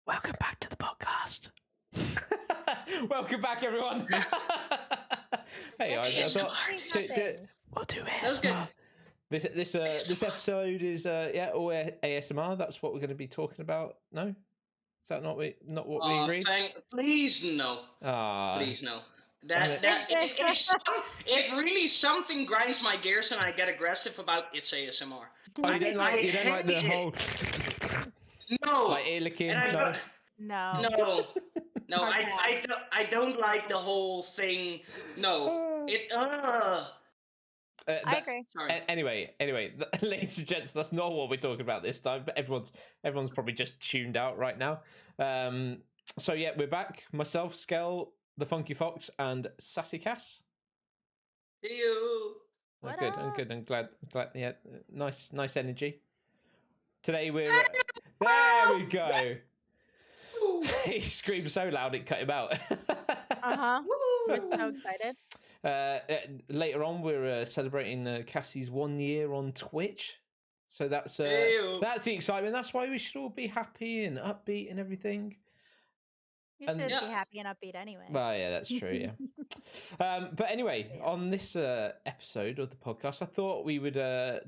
Welcome back to the podcast. Welcome back, everyone. Hey, I thought we'll do ASMR. This episode is all ASMR. That's what we're going to be talking about. No, is that not what we agreed? Please no. Please no. If really something grinds my gears and I get aggressive about, it's ASMR. Oh, you don't like the whole no like ear licking? No. I don't like the whole thing. No, I agree. Sorry. Anyway, ladies and gents, that's not what we're talking about this time. But everyone's probably just tuned out right now. So yeah, we're back. Myself, Skell, the Funky Fox, and Sassy Cass. See you. I'm good. I'm glad. Yeah, nice energy. Today we're there. We go. He screamed so loud it cut him out. We're so excited. Later on, we're celebrating Cassie's 1 year on Twitch. So that's the excitement. That's why we should all be happy and upbeat and everything. You should be happy and upbeat anyway. Well, yeah, that's true, yeah. But anyway, on this episode of the podcast, I thought we would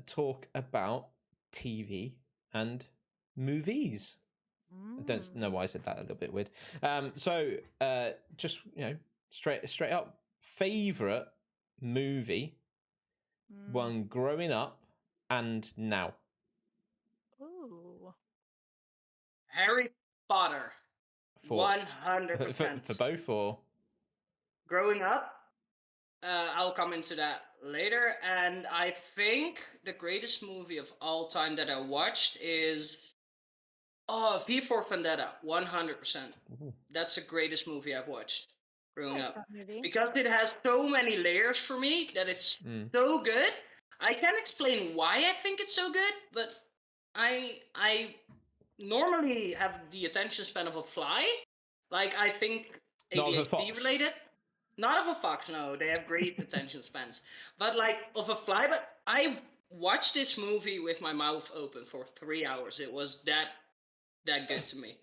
talk about TV and movies. I don't know why I said that, a little bit weird. So just, straight up, favourite movie, one growing up and now. Ooh. Harry Potter. 100%. For both, or? Growing up, I'll come into that later. And I think the greatest movie of all time that I watched is V for Vendetta. 100%. That's the greatest movie I've watched growing up. Because it has so many layers for me that it's so good. I can't explain why I think it's so good, but I normally have the attention span of a fly. Like, I think ADHD related. Not of a fox, no. They have great attention spans. But like of a fly. But I watched this movie with my mouth open for 3 hours. It was that good to me.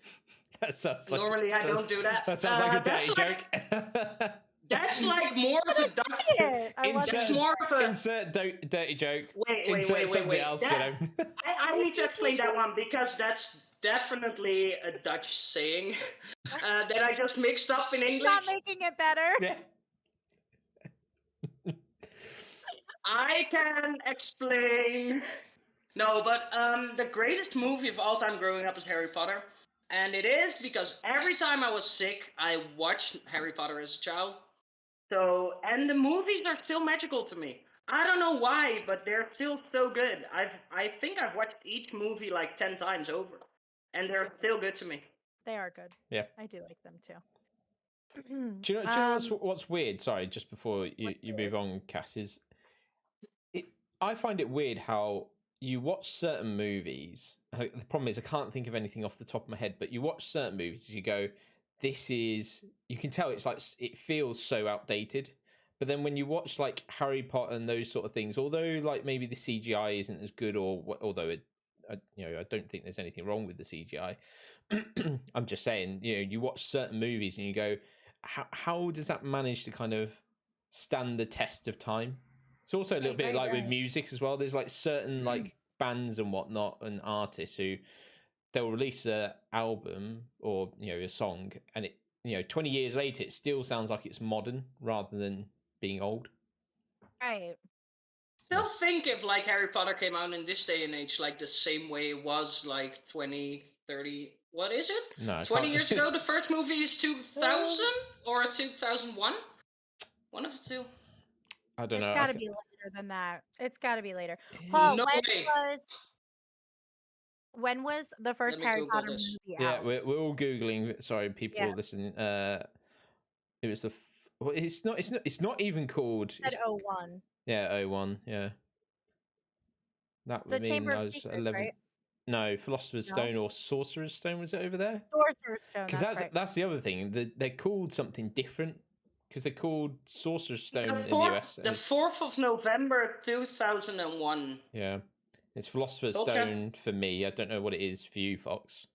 Normally I don't do that. That sounds like a dirty joke. That's like more of a insert dirty joke. Wait. Something else. I need to explain that one because that's definitely a Dutch saying that I just mixed up in English. Not making it better. Yeah. I can explain. No, but the greatest movie of all time growing up is Harry Potter. And it is because every time I was sick, I watched Harry Potter as a child. So, and the movies are still magical to me. I don't know why, but they're still so good. I think I've watched each movie like 10 times over. And they're still good to me. They are good. Yeah. I do like them too. Do you know what's weird? Sorry, just before you move on, Cass, is I find it weird how you watch certain movies. The problem is I can't think of anything off the top of my head, but you watch certain movies, you go, you can tell it's like, it feels so outdated. But then when you watch like Harry Potter and those sort of things, although like maybe the CGI isn't as good, or although I don't think there's anything wrong with the CGI. I'm just saying, you watch certain movies and you go, how does that manage to kind of stand the test of time? It's also a little bit like with music as well. There's like certain like bands and whatnot and artists who they'll release an album or a song, and it 20 years later it still sounds like it's modern rather than being old. Right. Still think if like Harry Potter came out in this day and age like the same way it was like 20, 30, what is it? No, 20 years ago. The first movie is 2000 or 2001. One of the two. I don't know. It's got to be later than that. It's got to be later. Paul, when was the first Harry Potter movie out? Yeah, we're all googling. Sorry, people listening. It was it's not even called. It said 01. Yeah, 01. Yeah. That would mean I was 11. Right? No, Philosopher's Stone or Sorcerer's Stone, was it over there? Sorcerer's Stone. Because that's the other thing. They're called something different. Because they're called Sorcerer's Stone in the US. The 4th of November 2001. Yeah. It's Philosopher's Stone for me. I don't know what it is for you, Fox.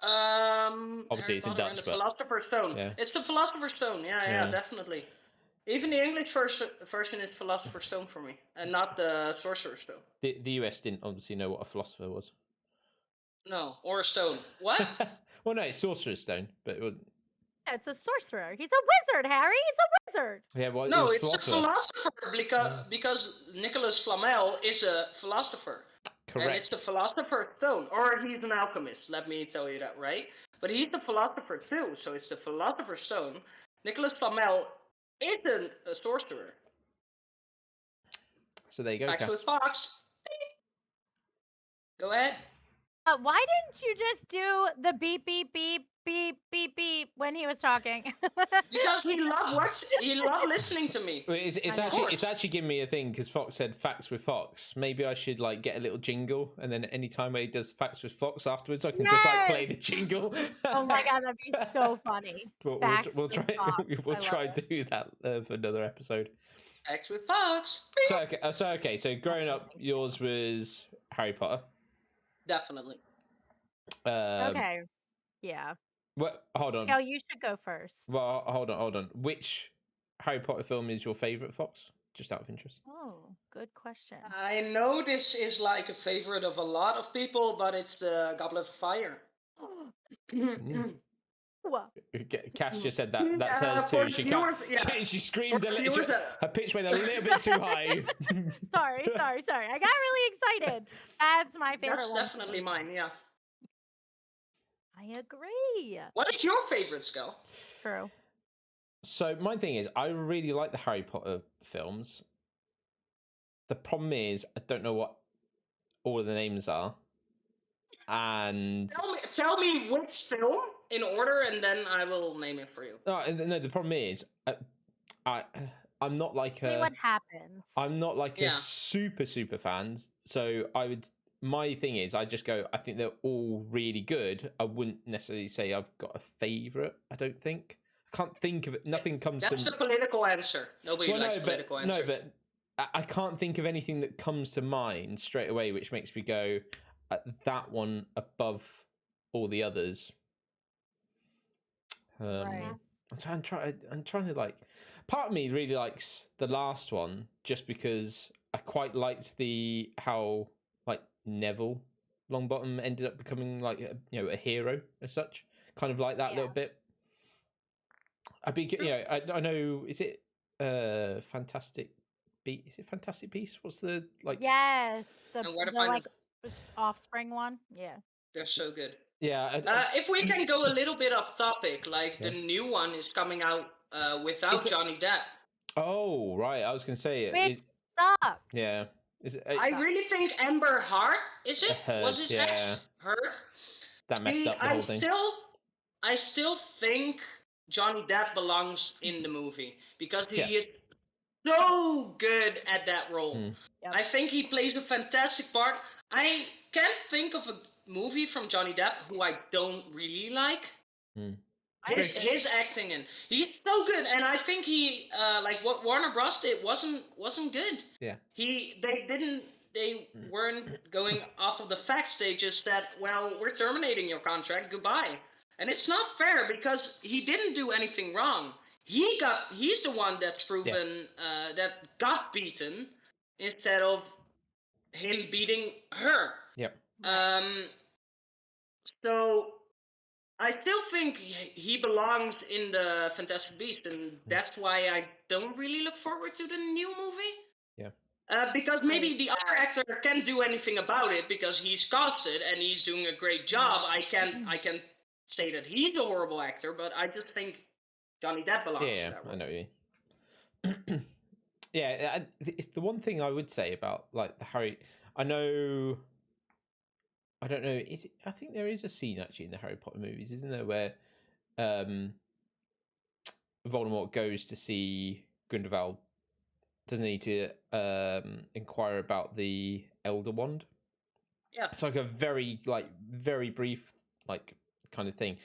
Obviously, Harry it's in Potter and Dutch, the but Philosopher's Stone. yeah. It's the Philosopher's Stone. Yeah, Yeah. definitely. Even the English version is Philosopher's Stone for me, and not the Sorcerer's Stone. The US didn't obviously know what a philosopher was. No, or a stone. What? Well, no, it's Sorcerer's Stone, but it was, It's a sorcerer. He's a wizard, Harry. He's a wizard. yeah, well, it No, was it's a philosopher because Nicholas Flamel is a philosopher. correct. And it's the Philosopher's Stone. Or he's an alchemist, let me tell you that, right? But he's the philosopher too, so it's the Philosopher's Stone. Nicholas Flamel isn't a sorcerer. So there you go, Facts Cass. with Fox. Go ahead. Why didn't you just do the beep beep beep beep beep beep when he was talking? Because he loved listening to me. Well, it's actually giving me a thing because Fox said facts with Fox. Maybe I should like get a little jingle, and then anytime he does facts with Fox afterwards, I can just like play the jingle. Oh my god, that'd be so funny. we'll try. We'll try to do that for another episode. Facts with Fox. So growing up, yours was Harry Potter. Definitely. Okay. Yeah. What? Hold on. Kel, you should go first. Well, hold on. Which Harry Potter film is your favorite, Fox? Just out of interest. Oh, good question. I know this is like a favorite of a lot of people, but it's the Goblet of Fire. Cass just said that. That's hers too. She can't. She screamed a little. Her pitch went a little bit too high. Sorry. I got really excited. That's my favorite That's one. definitely mine. Yeah. I agree. What is your favorite, Skull? True. So my thing is, I really like the Harry Potter films. The problem is, I don't know what all of the names are. And tell me which film in order, and then I will name it for you. No, the problem is, I'm not like See what happens. I'm not like a super fan. So my thing is, I just go, I think they're all really good. I wouldn't necessarily say I've got a favorite. I don't think. I can't think of it. Nothing comes That's to... the political answer. Nobody likes political answers. No, but I can't think of anything that comes to mind straight away, which makes me go, that one above all the others. Right. I'm trying to like... Part of me really likes the last one, just because I quite liked how like Neville Longbottom ended up becoming like a hero as such, kind of like that little bit. I'd be, I know. Is it Fantastic Beast? Is it Fantastic Beast? What's the like? Yes, the find like offspring one. Yeah, they're so good. Yeah. If we can go a little bit off topic, like the new one is coming out without Johnny Depp. Oh right, I was gonna say it. Stop. Yeah. Is it, I really think Amber Heard. Is it? Was his ex Heard? That messed up the whole thing. I still think Johnny Depp belongs in the movie because he is so good at that role. Yep. I think he plays a fantastic part. I can't think of a movie from Johnny Depp who I don't really like. His acting in, he's so good, and I think he like what Warner Bros did wasn't good. Yeah. They weren't going off of the facts. They just said, well, we're terminating your contract, goodbye. And it's not fair because he didn't do anything wrong. He's the one that's proven that got beaten instead of him beating her. Yep. So I still think he belongs in the Fantastic Beast, and that's why I don't really look forward to the new movie. Yeah. Because maybe the other actor can't do anything about it because he's casted and he's doing a great job. I can say that he's a horrible actor, but I just think Johnny Depp belongs to that role. I know what you mean. Yeah, it's the one thing I would say about like the Harry. I don't know. I think there is a scene actually in the Harry Potter movies, isn't there, where Voldemort goes to see Grindelwald. Doesn't he to inquire about the Elder Wand? Yeah, it's like a very brief like kind of thing.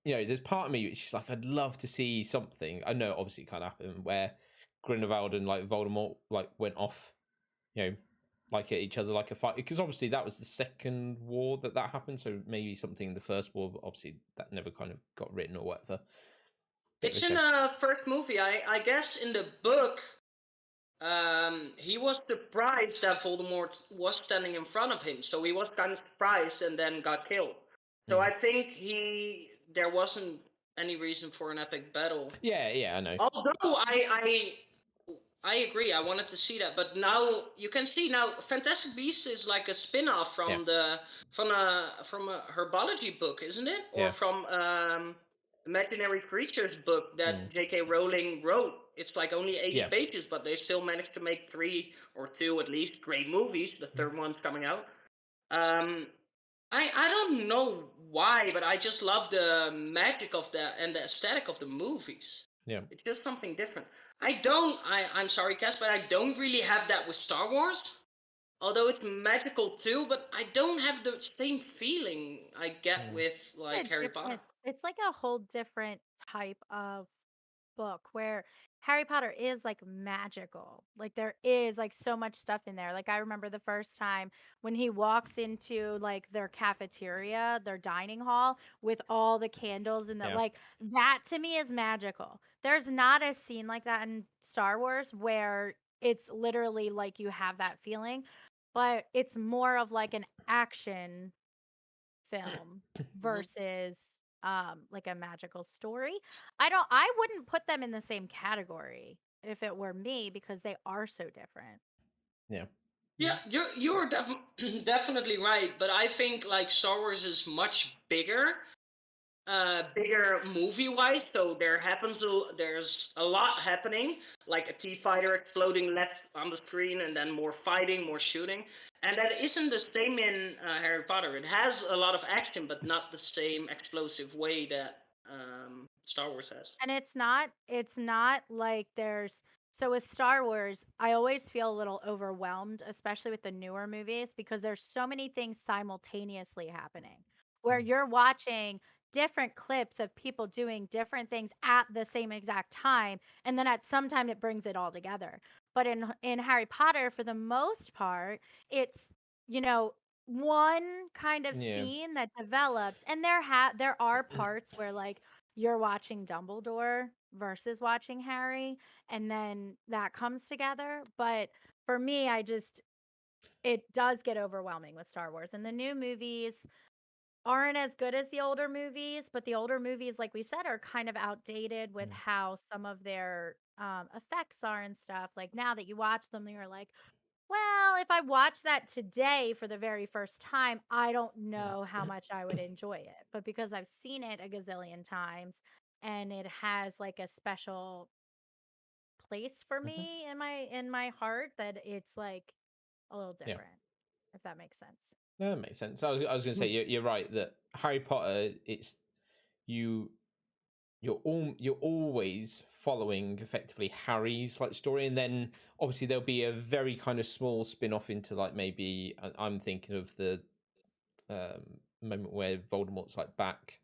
There's part of me which is like, I'd love to see something. I know obviously it can't happen where Grindelwald and like Voldemort like went off, like at each other like a fight, because obviously that was the second war that happened, so maybe something in the first war, but obviously that never kind of got written or whatever. Bit It's of a in shame. the first movie. I guess in the book, he was surprised that Voldemort was standing in front of him, so he was kind of surprised and then got killed. So I think there wasn't any reason for an epic battle. Yeah, I know. Although I agree, I wanted to see that, but now you can see now Fantastic Beasts is like a spin-off from from a herbology book, isn't it? Or Yeah. from Imaginary Creatures book that J.K. Rowling wrote. It's like only 80 pages, but they still managed to make 3 or 2 at least great movies. The third one's coming out. I don't know why, but I just love the magic of and the aesthetic of the movies. Yeah. It's just something different. I'm sorry, Cass, but I don't really have that with Star Wars. Although it's magical too, but I don't have the same feeling I get with like Harry Potter. It's like a whole different type of book where Harry Potter is like magical. Like there is like so much stuff in there. Like I remember the first time when he walks into like their cafeteria, their dining hall with all the candles and like that to me is magical. There's not a scene like that in Star Wars where it's literally like you have that feeling, but it's more of like an action film versus like a magical story. I wouldn't put them in the same category if it were me because they are so different. Yeah. Yeah, you're definitely right, but I think like Star Wars is much bigger movie wise, so there's a lot happening, like a T-fighter exploding left on the screen and then more fighting, more shooting, and that isn't the same in Harry Potter. It has a lot of action, but not the same explosive way that Star Wars has. And it's not like so with Star Wars, I always feel a little overwhelmed, especially with the newer movies, because there's so many things simultaneously happening where you're watching different clips of people doing different things at the same exact time, and then at some time it brings it all together. But in Harry Potter, for the most part, it's you know one kind of scene that develops, and there are parts where like you're watching Dumbledore versus watching Harry, and then that comes together. But for me, it does get overwhelming with Star Wars. And the new movies aren't as good as the older movies, but the older movies, like we said, are kind of outdated with how some of their effects are and stuff. Like now that you watch them, you're like, well, if I watch that today for the very first time, I don't know how much I would enjoy it. But because I've seen it a gazillion times and it has like a special place for me in my heart, that it's like a little different, if that makes sense. No, that makes sense. I was going to say you're right that Harry Potter, it's you're always following effectively Harry's like story, and then obviously there'll be a very kind of small spin-off into like maybe I'm thinking of the moment where Voldemort's like back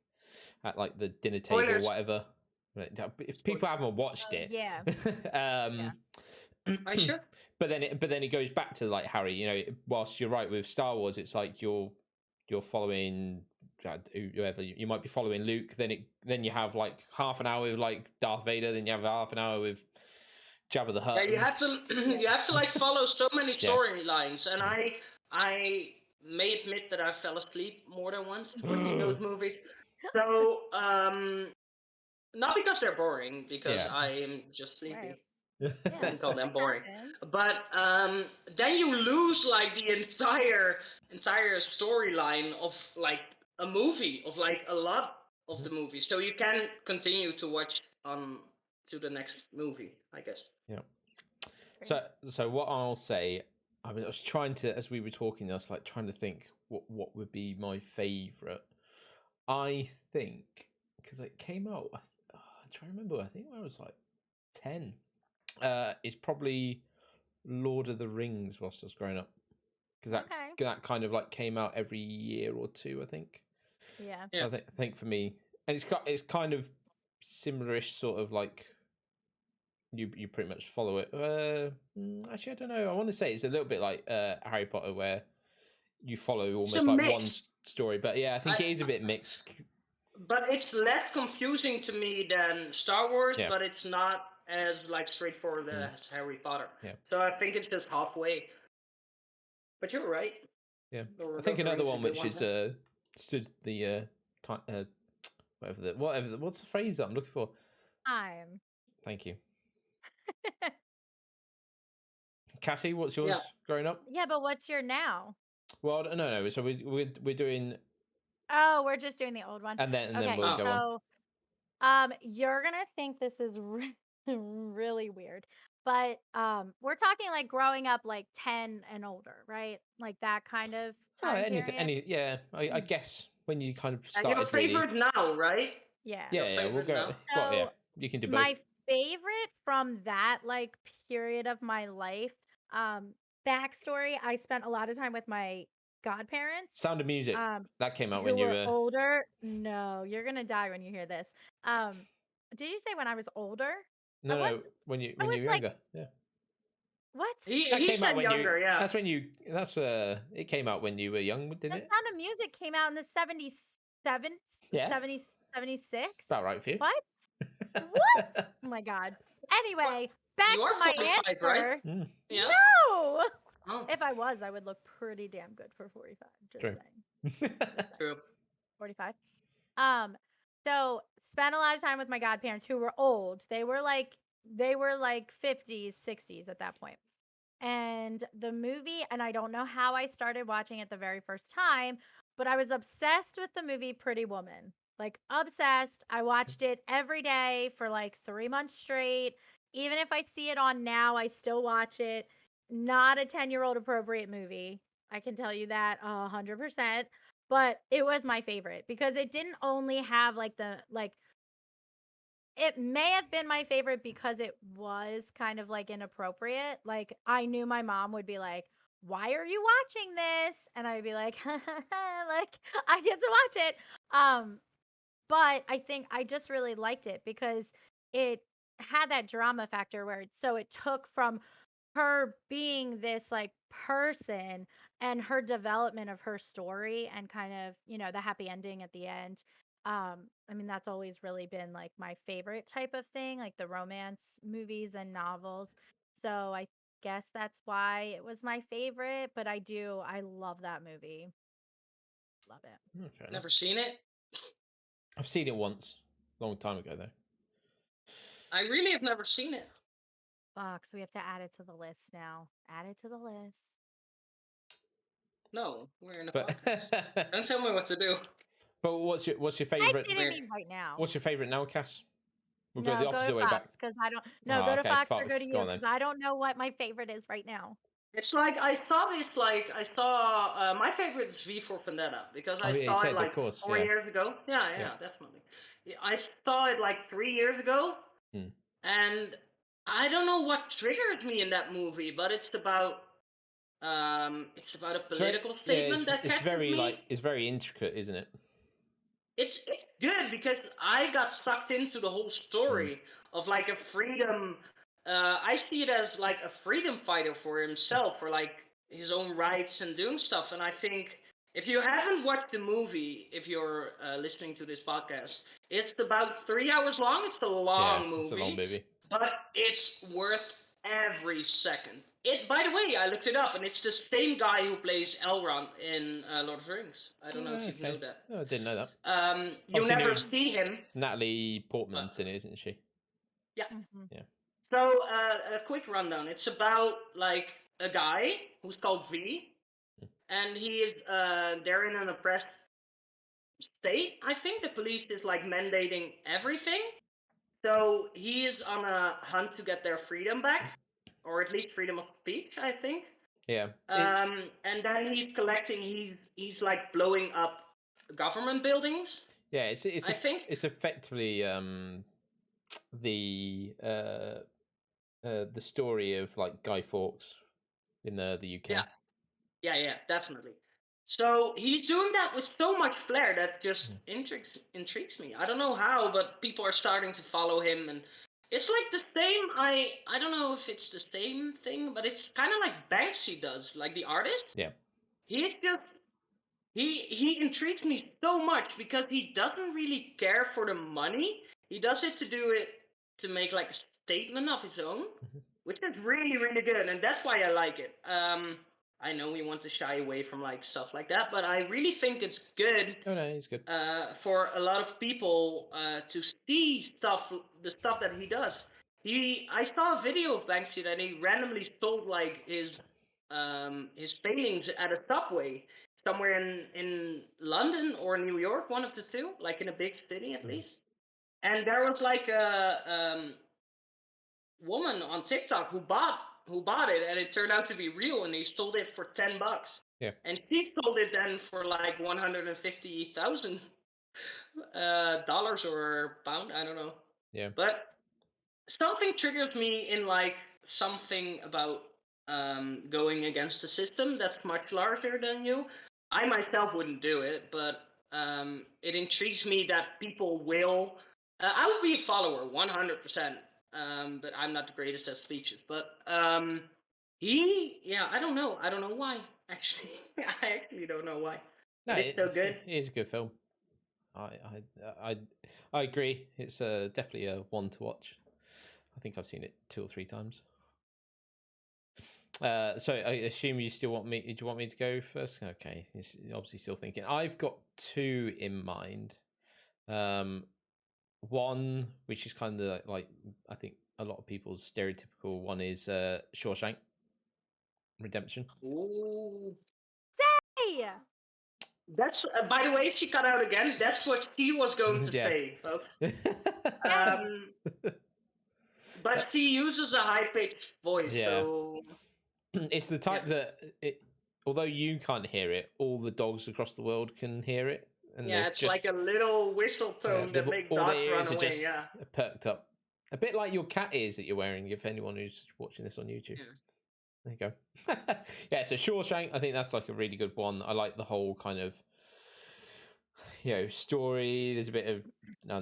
at like the dinner table or whatever. If people haven't watched it, I sure. But then it goes back to like Harry. You know, whilst you're right with Star Wars, it's like you're following whoever you might be following Luke. Then you have like half an hour with like Darth Vader. Then you have half an hour with Jabba the Hutt. Yeah, you have to like follow so many storylines, and I may admit that I fell asleep more than once watching those movies. So not because they're boring, because I am just sleepy. Right. I can call them boring. But then you lose like the entire storyline of like a movie, of like a lot of the movie. So you can continue to watch to the next movie, I guess. Yeah. So what I'll say, I mean, I was trying to, as we were talking, I was like trying to think what would be my favorite. I think because it came out, I'm trying to remember. I think when I was like 10. It's probably Lord of the Rings whilst I was growing up, because that kind of like came out every year or two, I think. Yeah. So I think for me, and it's kind of similarish, sort of like you pretty much follow it. Actually, I don't know. I want to say it's a little bit like Harry Potter, where you follow almost a like mix. one story. But yeah, I think it is a bit mixed. But it's less confusing to me than Star Wars, Yeah. but it's not as like straightforward as Harry Potter. Yeah. So I think it's just halfway. But you're right. Yeah, Lord I think of the another Rings is a one good which one, is huh? stood the what's the phrase that I'm looking for? Time. Thank you, Cassie. What's Yeah. yours growing up? Yeah, but what's your now? Well, no. So we're doing, Oh, we're just doing the old one. and then Okay, we'll go on. so you're gonna think this is really weird, but we're talking like growing up like 10 and older, right? Like that kind of Oh, time anything, period. I guess when you kind of And your started really. favorite now, right? Yeah. Your Yeah, we'll favorite go. now? Well, yeah, So you can do both. my favorite from that like period of my life, backstory, I spent a lot of time with my godparents. Sound of Music that came out Who when you were were. older. No, you're gonna die when you hear this. Did you say when I was older? No, when you I were was like, younger. Yeah, what? that He came out said when younger, you. yeah. That's when you. That's it came out when you were young, The didn't it? Sound of Music came out in the 77, Yeah. 70, 76. About right for you. What? What? Oh my god. Anyway, back You to are my 45, right? answer. Yeah. No. Oh, If I was, I would look pretty damn good for 45. Just True. saying. true. 45. So spent a lot of time with my godparents who were old. They were like 50s, 60s at that point. And the movie, and I don't know how I started watching it the very first time, but I was obsessed with the movie Pretty Woman. Like obsessed. I watched it every day for like 3 months straight. Even if I see it on now, I still watch it. Not a 10-year-old appropriate movie. I can tell you that 100%. But it was my favorite because it didn't only have it may have been my favorite because it was kind of like inappropriate. Like I knew my mom would be like, "Why are you watching this?" And I'd be like, like I get to watch it. But I think I just really liked it because it had that drama factor where it took from her being this like person and her development of her story and kind of, the happy ending at the end. I mean, that's always really been like my favorite type of thing, like the romance movies and novels. So I guess that's why it was my favorite, but I love that movie. Love it. Fair enough. Never seen it. I've seen it once, long time ago though. I really have never seen it. Fuck, so we have to add it to the list now. Add it to the list. No, we're in a But podcast. Don't tell me what to do. but what's your I favorite? didn't mean right now. What's your favorite now, Cass? We'll No, go the go opposite to way Fox back. because I don't. No, Oh, go to okay, Fox or go Fox, to go you on then. because I don't know what my favorite is right now. It's like I saw this. Like I saw my favorite is V for Vendetta because I Oh, yeah, you saw said, it of like course, 4 yeah. years ago. Yeah, Yeah. definitely. Yeah, I saw it like 3 years ago, Hmm. and I don't know what triggers me in that movie, but it's about a political statement that it's catches very me. it's very intricate, isn't it? It's good because I got sucked into the whole story of like a freedom. I see it as like a freedom fighter for himself, for like his own rights and doing stuff. And I think if you haven't watched the movie, if you're listening to this podcast, it's about 3 hours long. It's a long movie, It's a long movie. but it's worth every second. By the way, I looked it up, and it's the same guy who plays Elrond in Lord of the Rings. I don't know if you know that. Oh, I didn't know that. You Obviously never knew see him. Natalie Portman's in it, isn't she? Yeah. Mhm. Yeah. So a quick rundown. It's about like a guy who's called V, and he is they're in an oppressed state. I think the police is like mandating everything. So he is on a hunt to get their freedom back, or at least freedom of speech, I think. Yeah. And then he's collecting. He's like blowing up government buildings. Yeah, I think it's effectively the story of like Guy Fawkes in the UK. Yeah, definitely. So he's doing that with so much flair that just intrigues me. I don't know how, but people are starting to follow him, and It's like the same. I don't know if it's the same thing, but it's kind of like Banksy does, like the artist. Yeah. He's just he intrigues me so much because he doesn't really care for the money. He does it to do it to make like a statement of his own, which is really really good, and that's why I like it. I know we want to shy away from like stuff like that, but I really think it's good Oh no, he's good. for a lot of people to see the stuff that he does. I saw a video of Banksy that he randomly sold like his paintings at a subway somewhere in London or New York, one of the two, like in a big city at least. And there was like a woman on TikTok who bought it, and it turned out to be real, and he sold it for $10. Yeah. And she sold it then for like $150,000 dollars or pound, I don't know. Yeah. But something triggers me in like something about going against the system that's much larger than you. I myself wouldn't do it, but it intrigues me that people will. I would be a follower 100%, but I'm not the greatest at speeches. But yeah, I don't know. I don't know why. Actually, I actually don't know why. No, But it's still good. It is a good film. I agree. It's definitely a one to watch. I think I've seen it 2 or 3 times. So I assume you still want me. Do you want me to go first? Okay, you're obviously still thinking. I've got 2 in mind. One which is kind of like I think a lot of people's stereotypical one is Shawshank Redemption. Ooh. Hey! That's by the way, she cut out again. That's what she was going to Yeah. say, folks. But she uses a high pitched voice, Yeah. so It's the type that although you can't hear it, all the dogs across the world can hear it. And yeah, it's like a little whistle tone that makes all dogs their run ears are away. just Yeah. perked up, a bit like your cat ears that you're wearing. If anyone who's watching this on YouTube, there you go. Yeah, so Shawshank, I think that's like a really good one. I like the whole kind of story. There's a bit of I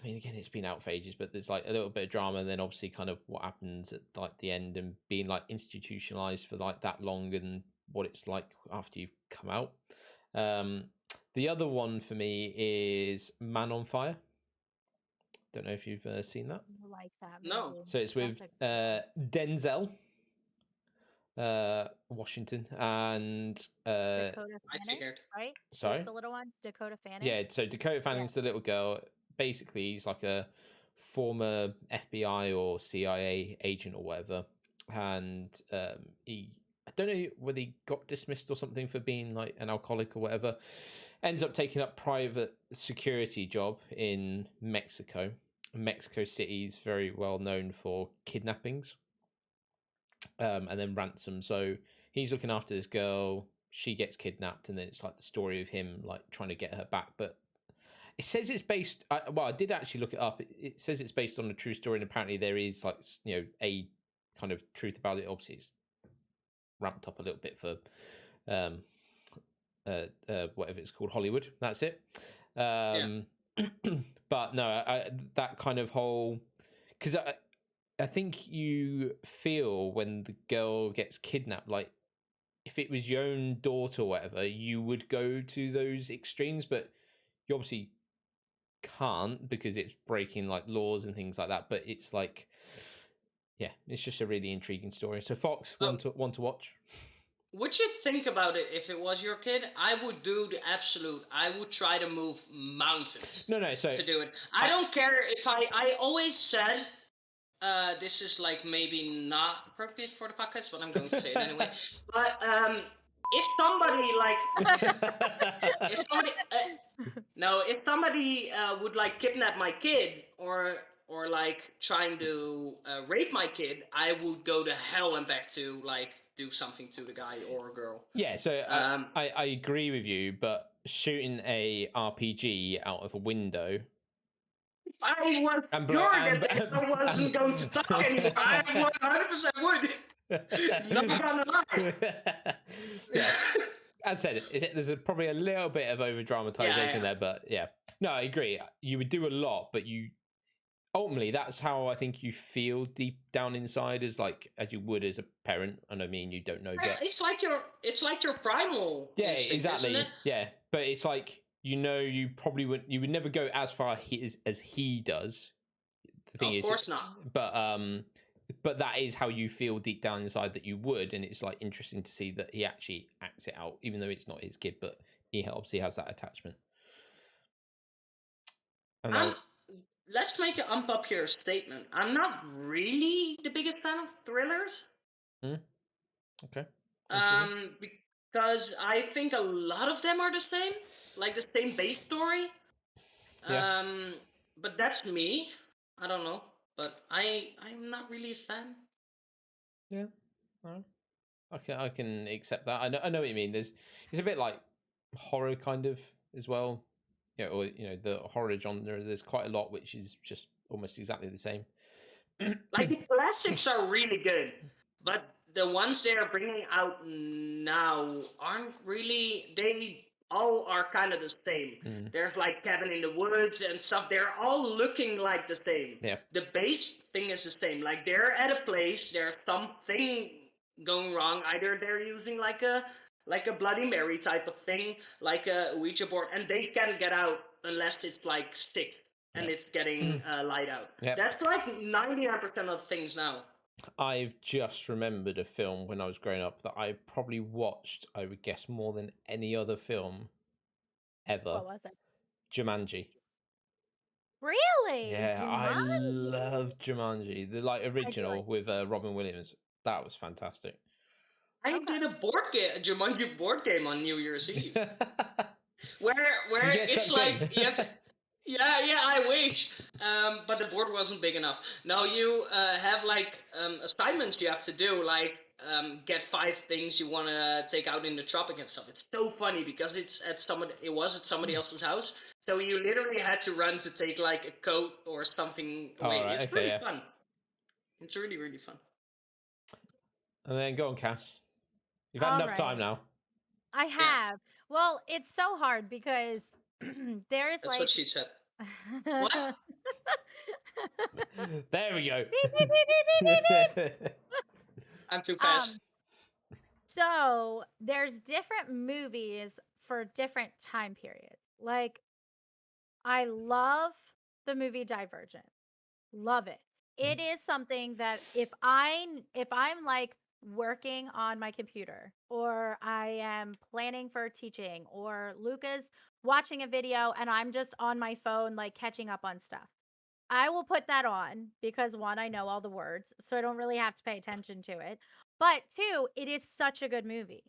mean, again, it's been out for ages, but there's like a little bit of drama, and then obviously kind of what happens at like the end and being like institutionalized for like that long, and what it's like after you've come out. The other one for me is Man on Fire. Don't know if you've seen that. I like that No. movie. So it's with Denzel Washington and Dakota I Fanning, figured. right? sorry? She's the little one, Dakota Fanning. Yeah, so Dakota Fanning's the little girl. Basically, he's like a former FBI or CIA agent or whatever, and I don't know whether he got dismissed or something for being like an alcoholic or whatever. Ends up taking up private security job in Mexico. Mexico City is very well known for kidnappings, and then ransom. So he's looking after this girl. She gets kidnapped, and then it's like the story of him like trying to get her back. But it says it's based. I did actually look it up. It says it's based on a true story, and apparently there is like a kind of truth about it. Obviously, it's ramped up a little bit for whatever it's called, Hollywood. That's it. But no, that kind of whole, because I think you feel when the girl gets kidnapped, like if it was your own daughter or whatever, you would go to those extremes, but you obviously can't because it's breaking like laws and things like that. But it's like, yeah, it's just a really intriguing story. So Fox, one to watch. Would you think about it if it was your kid? I would do the absolute. I would try to move mountains. No. So to do it, I don't care if I always said. This is like maybe not appropriate for the podcast, but I'm going to say it anyway. But if somebody like, if somebody would like kidnap my kid or like trying to rape my kid, I would go to hell and back to like do something to the guy or girl. Yeah, so I agree with you, but shooting a RPG out of a window. I was sure that I wasn't going to talk anymore. I 100% would. Not gonna lie. Yeah. As I said, there's probably a little bit of over dramatization there, but yeah. No, I agree. You would do a lot, but ultimately that's how I think you feel deep down inside, as you would as a parent. And I mean, you don't know, but It's like your primal yeah, instinct, isn't exactly. it? Yeah, but it's like, you probably would never go as far as he does. The thing Of is, course not. but that is how you feel deep down inside that you would, and it's like interesting to see that he actually acts it out, even though it's not his kid, but he obviously has that attachment. And I'm. Let's make an unpopular statement. I'm not really the biggest fan of thrillers. okay, Because I think a lot of them are the same, like the same base story. yeah, But that's me. I don't know, but I'm not really a fan. yeah. Alright. I can accept that. I know what you mean. It's a bit like horror kind of as well. Or the horror genre. There's quite a lot which is just almost exactly the same. Like the classics are really good, but the ones they are bringing out now aren't really. They all are kind of the same. There's like Cabin in the Woods and stuff. They're all looking like the same. Yeah. The base thing is the same. Like they're at a place. There's something going wrong. Either they're using like a Bloody Mary type of thing, like a Ouija board, and they can't get out unless it's like six and it's getting light out. Yep. That's like 99% of things now. I've just remembered a film when I was growing up that I probably watched, I would guess, more than any other film ever. What was it? Jumanji. Really? Yeah, I Jumanji? love Jumanji. The original with Robin Williams. That was fantastic. I did a Jumanji board game on New Year's Eve, where it's like you have to. Yeah, I wish. But the board wasn't big enough. Now you have like assignments you have to do, like get 5 things you want to take out in the tropic and stuff. It's so funny because it was at somebody else's house, so you literally had to run to take like a coat or something away. Right, It's really fun. It's really, really fun. And then go on, Cass. You've had enough time now. I have. Well, it's so hard because there's That's what she said. What? There we go. Beep, beep, beep, beep, beep, beep, beep. I'm too fast. So there's different movies for different time periods. Like, I love the movie Divergent. Love it. It is something that if I'm like working on my computer, or I am planning for teaching, or Luca's watching a video and I'm just on my phone like catching up on stuff, I will put that on because 1, I know all the words, so I don't really have to pay attention to it. But 2, it is such a good movie.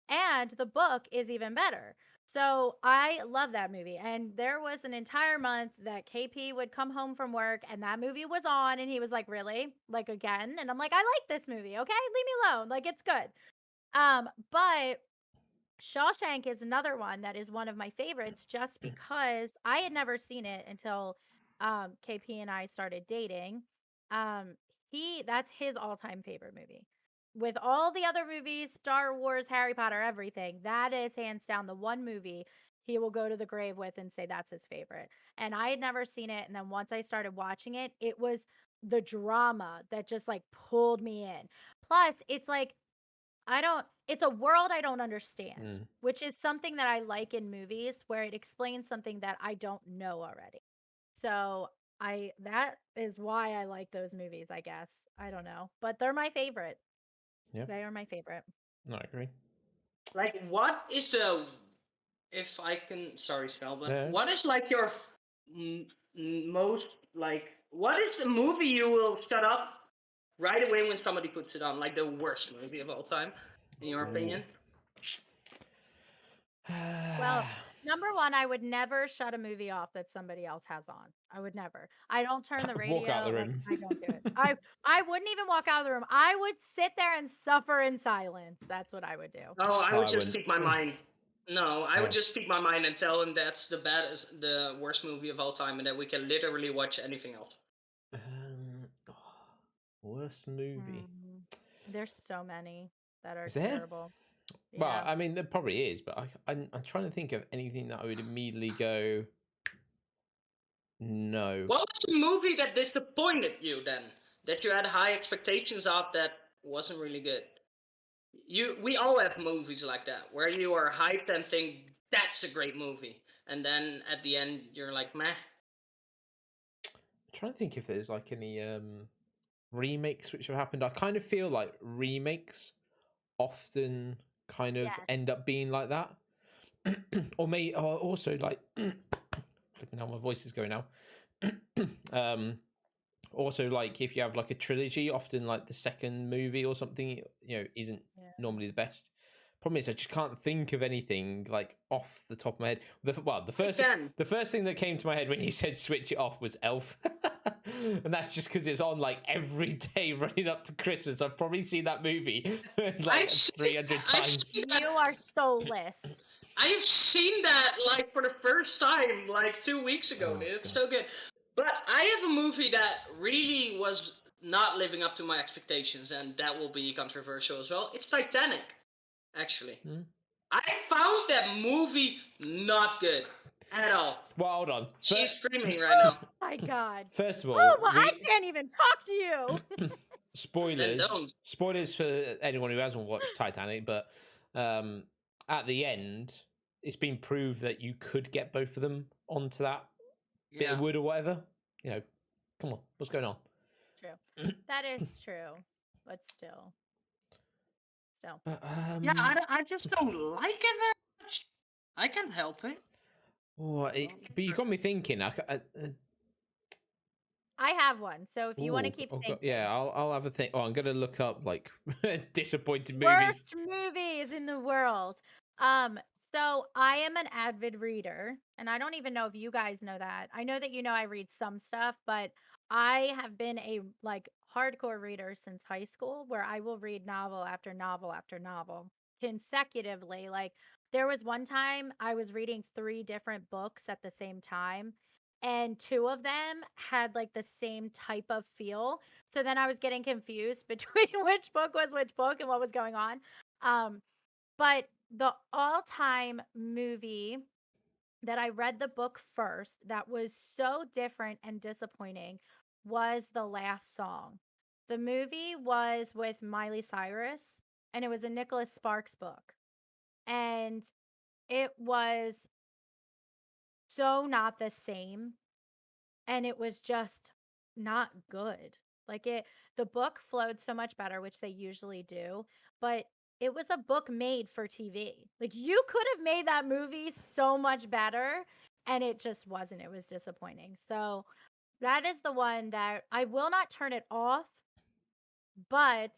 And the book is even better. So I love that movie. And there was an entire month that KP would come home from work and that movie was on and he was like, "Really? Like again?" And I'm like, "I like this movie. Okay? Leave me alone. Like it's good." But Shawshank is another one that is one of my favorites just because I had never seen it until KP and I started dating. Um, that's his all-time favorite movie. With all the other movies, Star Wars, Harry Potter, everything, that is hands down the one movie he will go to the grave with and say that's his favorite. And I had never seen it, and then once I started watching it, it was the drama that just like pulled me in. Plus, it's like it's a world I don't understand, which is something that I like in movies where it explains something that I don't know already. So that is why I like those movies, I guess. I don't know, but they're my favorite. Yeah. They are my favorite. No, I agree. Like, what is the, if I can, sorry, Spelman, Yeah. what is like your most, like, what is the movie you will shut up right away when somebody puts it on? Like the worst movie of all time, in your opinion? Well, number 1, I would never shut a movie off that somebody else has on. I would never. I don't turn the radio. Walk out the room. I don't do it. I wouldn't even walk out of the room. I would sit there and suffer in silence. That's what I would do. Oh, I would just speak my mind. No, I would just speak my mind and tell him that's the worst movie of all time, and that we can literally watch anything else. Worst movie. There's so many that are Is there? terrible. Well, Yeah. I mean, there probably is, but I'm trying to think of anything that I would immediately go, No. What was the movie that disappointed you then? That you had high expectations of that wasn't really good? We all have movies like that where you are hyped and think that's a great movie, and then at the end you're like, meh. I'm trying to think if there's like any remakes which have happened. I kind of feel like remakes often kind of Yes. end up being like that. or also like flipping out, my voice is going now. Also, like if you have like a trilogy, often like the second movie or something, isn't normally the best. Problem is, I just can't think of anything like off the top of my head. The first thing that came to my head when you said switch it off was Elf, and that's just because it's on like every day running up to Christmas. I've probably seen that movie like 300 times. You are soulless. I have seen that like for the first time like 2 weeks ago. It's so good. But I have a movie that really was not living up to my expectations, and that will be controversial as well. It's Titanic, actually. I found that movie not good at all. Well, hold on. She's screaming right now. Oh my god. First of all, I can't even talk to you. Spoilers for anyone who hasn't watched Titanic, but at the end, it's been proved that you could get both of them onto that bit of wood or whatever. Come on, what's going on? True. That is true, but still. Yeah, I just don't like it very much. I can't help it. But you got me thinking. I have one, so if you want to keep thinking. I'll have a think. I'm gonna look up like disappointed movies. Worst movies in the world. So I am an avid reader, and I don't even know if you guys know that. I know that I read some stuff, but I have been a like hardcore reader since high school, where I will read novel after novel after novel consecutively. Like there was one time I was reading 3 different books at the same time, and 2 of them had like the same type of feel. So then I was getting confused between which book was which book and what was going on. But the all-time movie that I read the book first that was so different and disappointing was The Last Song. The movie was with Miley Cyrus, and it was a Nicholas Sparks book. And it was so not the same, and it was just not good. Like the book flowed so much better, which they usually do, but it was a book made for TV. Like you could have made that movie so much better, and it just wasn't. It was disappointing. So that is the one that I will not turn it off, but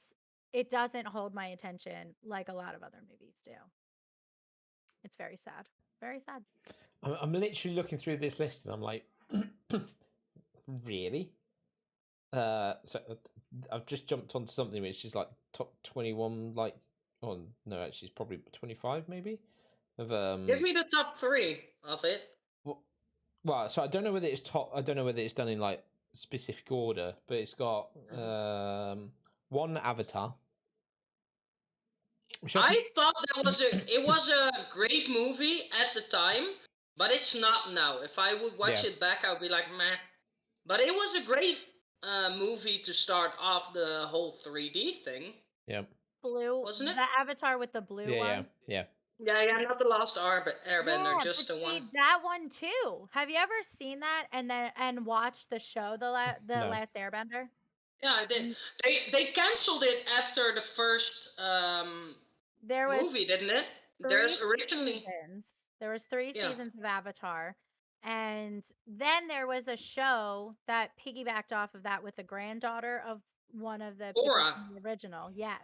it doesn't hold my attention like a lot of other movies do. It's very sad. Very sad. I'm literally looking through this list and I'm like, really? So I've just jumped onto something which is like top 21, like, oh no, actually it's probably 25 maybe. Of Give me the top 3 of it. Well, so I don't know whether it's done in like specific order, but it's got one Avatar. I thought it was a great movie at the time, but it's not now. If I would watch it back, I would be like, meh. But it was a great movie to start off the whole 3D thing. Yeah. Blue, wasn't it? The Avatar with the blue one. Yeah, not the Last Airbender, just the one. That one too. Have you ever seen that and watched the show, the Last Airbender? Yeah, I did. They canceled it after the first movie, didn't it? There was 3 seasons of Avatar, and then there was a show that piggybacked off of that with the granddaughter of one of the people from the original. Yes,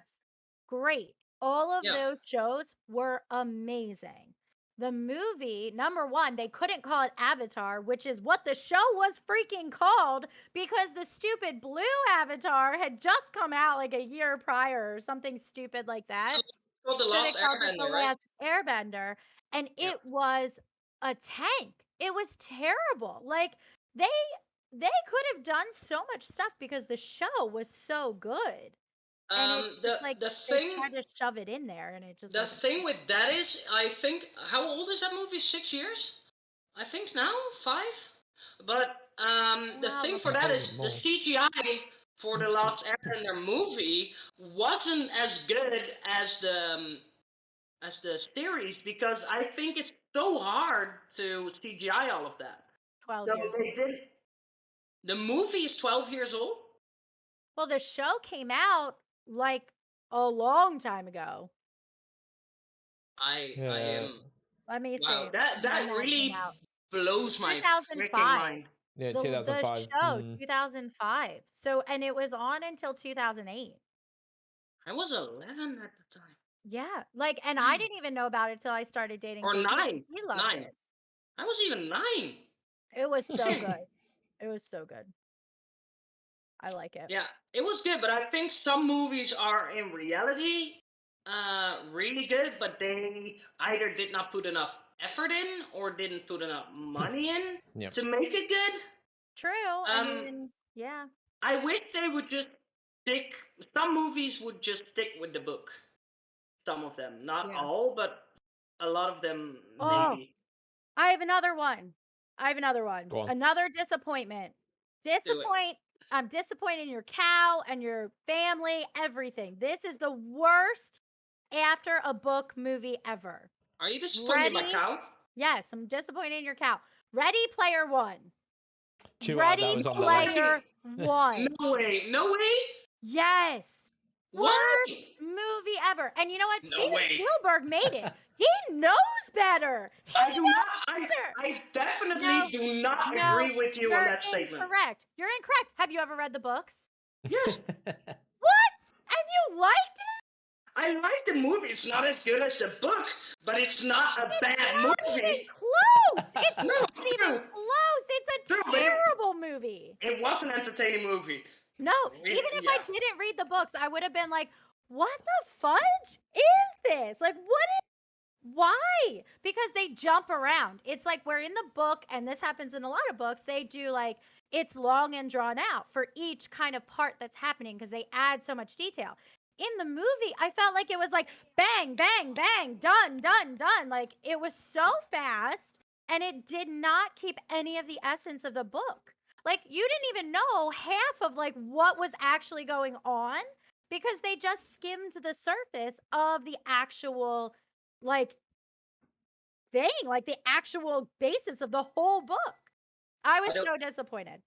great. All of those shows were amazing. The movie, number one, they couldn't call it Avatar, which is what the show was freaking called, because the stupid blue Avatar had just come out like a year prior or something stupid like that. So the Last Airbender, right? Airbender, and it was a tank. It was terrible. Like they could have done so much stuff because the show was so good. And they tried to shove it in there, and it just. The thing with that is, I think, how old is that movie? 6 years? I think now 5. But The Ah, thing look for I that thought it is was the CGI for the Last Airbender movie wasn't as good as the series because I think it's so hard to CGI all of that. 12 So years they old. did. The movie is 12 years old. Well, the show came out like a long time ago. I Yeah. am Let me wow. see That when that that came really out. blows my freaking 2005. mind. Yeah, The 2005. show 2005. So and it was on until 2008. I was 11 at the time, Yeah. Like and I didn't even know about it till I started dating or JP. 9. He loved 9. it. I was even 9. It was so good. It was so good. I like it. Yeah, it was good, but I think some movies are in reality really good, but they either did not put enough effort in or didn't put enough money in Yeah. to make it good. True. I Um, mean, yeah. I wish they would just stick. Some movies would just stick with the book. Some of them, not Yeah. all, but a lot of them Oh, maybe. I have another one. I have another one. Go on. Another disappointment. Do it. I'm disappointed in your cow and your family, everything. This is the worst after a book movie ever. Are you disappointed in my Ready? cow? Yes, I'm disappointed in your cow. Ready Player One. Do you know what? That Ready was on the list. Player One. No way. No way. Yes. Why? Worst movie ever. And you know what? No Steven way. Spielberg made it. He knows better. He I do knows not. better. I definitely No, do not no, agree with you on you're that statement. incorrect. You're incorrect. Have you ever read the books? Yes, What? And you liked it? I like the movie. It's not as good as the book, but it's not a bad Not even movie. close. It's No, not it's even true. close. It's a True, but terrible movie. it was an entertaining movie. No, Really, even if I yeah. didn't read the books, I would have been like, what the fudge is this? Like, why? Because they jump around. It's like we're in the book, and this happens in a lot of books. They do like it's long and drawn out for each kind of part that's happening because they add so much detail. In the movie, I felt like it was like bang, bang, bang, done, done, done. Like it was so fast, and it did not keep any of the essence of the book. Like you didn't even know half of like what was actually going on because they just skimmed the surface of the actual like thing, like the actual basis of the whole book. I was I don't- so disappointed.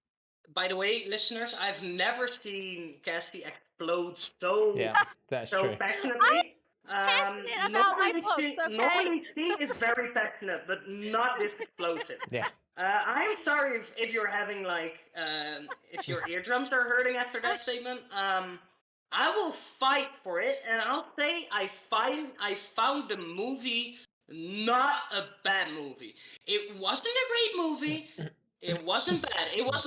By the way, listeners, I've never seen Cassie explode so Yeah, that's so true. passionately. Passionate about my books, okay? Normally she is very passionate, but not this explosive. Yeah. I'm sorry if you're having like if your eardrums are hurting after that statement. I will fight for it, and I'll say I found the movie not a bad movie. It wasn't a great movie. It wasn't bad. It was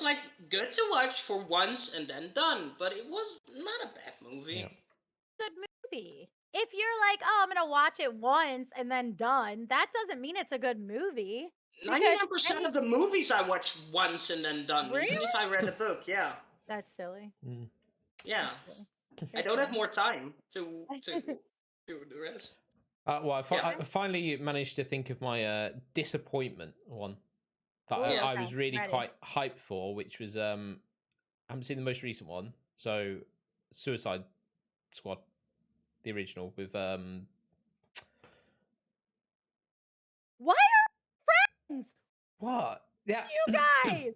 like good to watch for once and then done, but it was not a bad movie. Yeah. Good movie. If you're like, oh, I'm gonna watch it once and then done, that doesn't mean it's a good movie. 99% of the movies I watch once and then done, Really? even if I read a book. Yeah, That's silly. yeah. That's I don't have more time to do the rest. Well, Yeah. I finally managed to think of my disappointment one that Ooh, I okay, was really ready. quite hyped for, which was I haven't seen the most recent one, so Suicide Squad, the original with Why are friends? what? Yeah, You guys.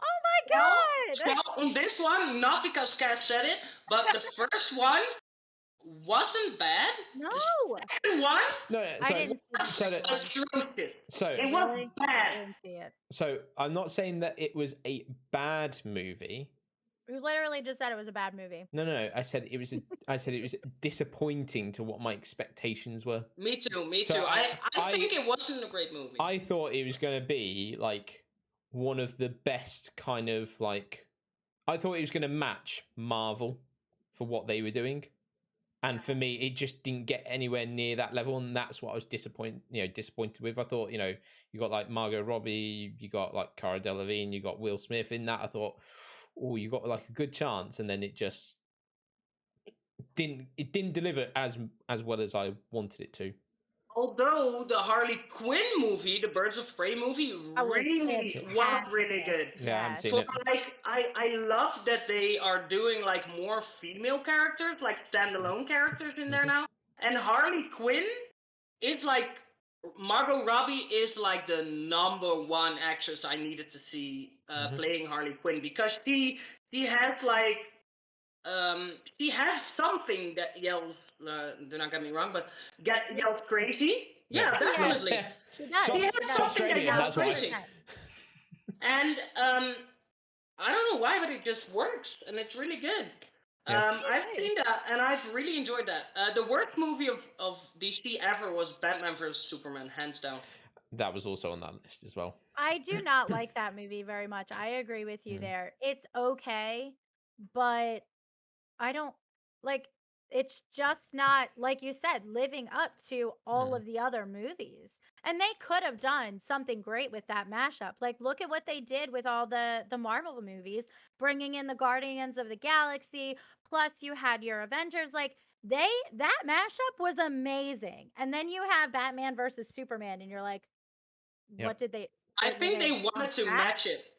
Oh my god. Well, on this one, not because Cass said it, but the first one wasn't bad. No. The second one no, I so didn't see so that that- one. atrocious. so It was Really? I bad. didn't see it. so I'm not saying that it was a bad movie. You literally just said it was a bad movie. No. I said it was. I said it was disappointing to what my expectations were. Me too. So I I- think it wasn't a great movie. I thought it was going to be like one of the best kind of like. I thought it was going to match Marvel for what they were doing, and for me, it just didn't get anywhere near that level, and that's what I was disappointed with. I thought, you got like Margot Robbie, you got like Cara Delevingne, you got Will Smith in that. I thought, oh, you got like a good chance, and then it just didn't deliver as well as I wanted it to. although the Harley Quinn movie, the Birds of Prey movie, That was really was really fantastic. good. Yeah, I haven't Yes. seen For it. like, I love that they are doing like more female characters, like standalone characters in there Mhm. now. And Harley Quinn is like Margot Robbie is like the #1 actress I needed to see Mhm. playing Harley Quinn, because she has like she has something that yells. Do not get me wrong, but yells crazy. Yeah, Yeah. definitely. Yeah. She does. She She's has She does. something that Australian, yells that's why. crazy. And I don't know why, but it just works, and it's really good. Yeah. I've seen that, and I've really enjoyed that. The worst movie of DC ever was Batman vs Superman, hands down. That was also on that list as well. I do not like that movie very much. I agree with you Mm. there. It's okay, but I don't like it's just not like you said living up to all Mm. of the other movies. And they could have done something great with that mashup. Like look at what they did with all the Marvel movies, bringing in the Guardians of the Galaxy, plus you had your Avengers like that mashup was amazing. And then you have Batman versus Superman and you're like Yep. what did they I were think they on wanted to track? match it.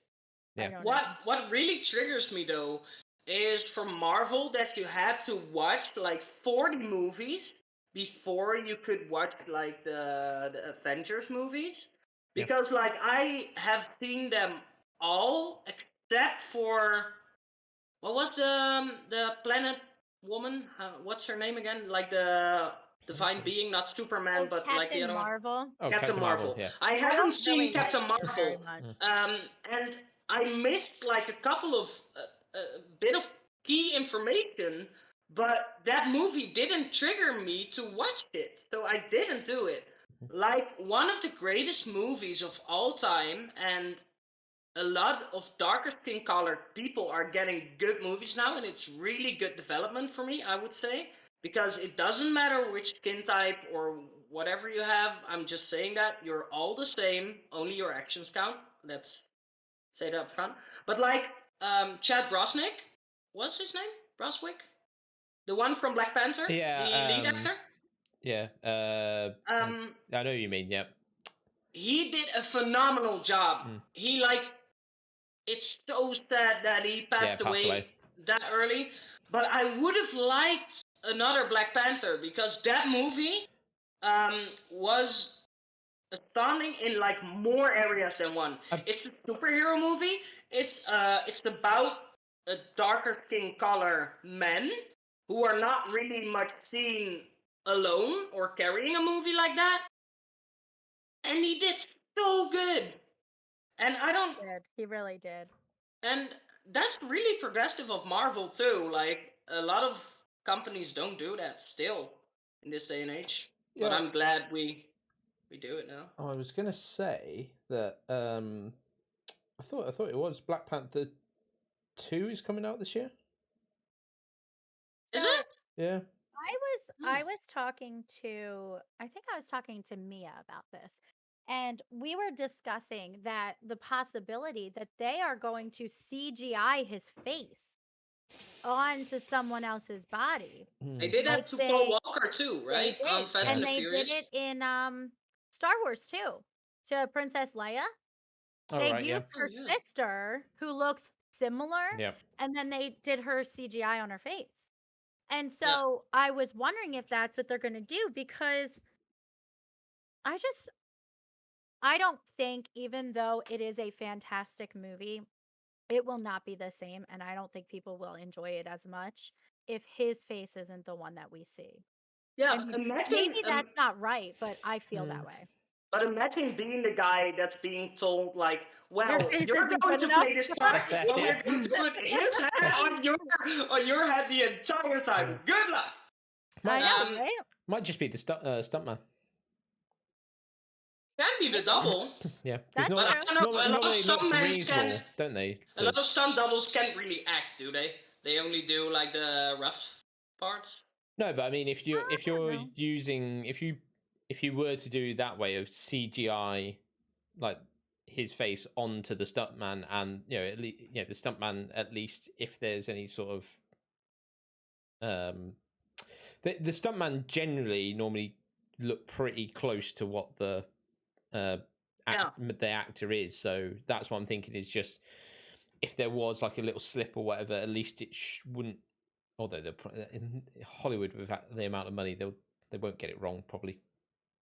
I Yeah. don't What know. what really triggers me though is from Marvel that you had to watch like 40 movies before you could watch like the Avengers movies. Yeah. Because like I have seen them all except for what was the planet woman? What's her name again? Like the divine being, not Superman, Oh, but like the Captain other one. Marvel. Oh, Captain Marvel. Yeah. I I haven't don't seen really like Captain her very Marvel, much. and I missed like a couple of bit of key information, but that movie didn't trigger me to watch it, so I didn't do it. Like one of the greatest movies of all time, and a lot of darker skin colored people are getting good movies now, and it's really good development for me, I would say, because it doesn't matter which skin type or whatever you have. I'm just saying that you're all the same, only your actions count. Let's say that up front. But like Chad Brosnick, what's his name? Broswick, the one from Black Panther, Yeah. the lead actor. Yeah. I know what you mean. Yep. He did a phenomenal job. He like, it's so sad that he passed away that early, but I would have liked another Black Panther, because that movie was astounding in like more areas than one. It's a superhero movie. It's about a darker skin color men who are not really much seen alone or carrying a movie like that. And he did so good. And I don't He really did. and that's really progressive of Marvel too. Like a lot of companies don't do that still in this day and age. Yeah. But I'm glad we do it now. I was gonna say that I thought it was Black Panther 2 is coming out this year. Is it? Yeah. I was talking to I think I was talking to Mia about this. And we were discussing that the possibility that they are going to CGI his face onto someone else's body. They did that to Paul Walker too, right? They On did. Fast And and the they Furious. did it in Star Wars too. To Princess Leia. Oh, They right, used yeah. her sister who looks similar. Yep. And then they did her CGI on her face. And Yeah. so I was wondering if that's what they're going to do, because I don't think, even though it is a fantastic movie, it will not be the same. And I don't think people will enjoy it as much if his face isn't the one that we see. Yeah, And imagine. maybe that's not right, but I feel that way. But imagine being the guy that's being told, like, well, face you're isn't going good to enough. play this part. Well, we're going to put his head on your head the entire time. Good luck. I know, right? Might just be the stuntman. Can be the double. Yeah. That's But I don't know. A lot of Normally look stuntmen reasonable, can. don't they? A lot of stunt doubles can't really act, do they? They only do like the rough parts. No, but I mean, if you're know. using if you were to do that way of CGI, like his face onto the stuntman, and at least the stuntman, at least if there's any sort of the stuntman generally normally look pretty close to what the the actor is. So that's what I'm thinking is just if there was like a little slip or whatever, at least it wouldn't. Although in Hollywood with the amount of money, they won't get it wrong probably.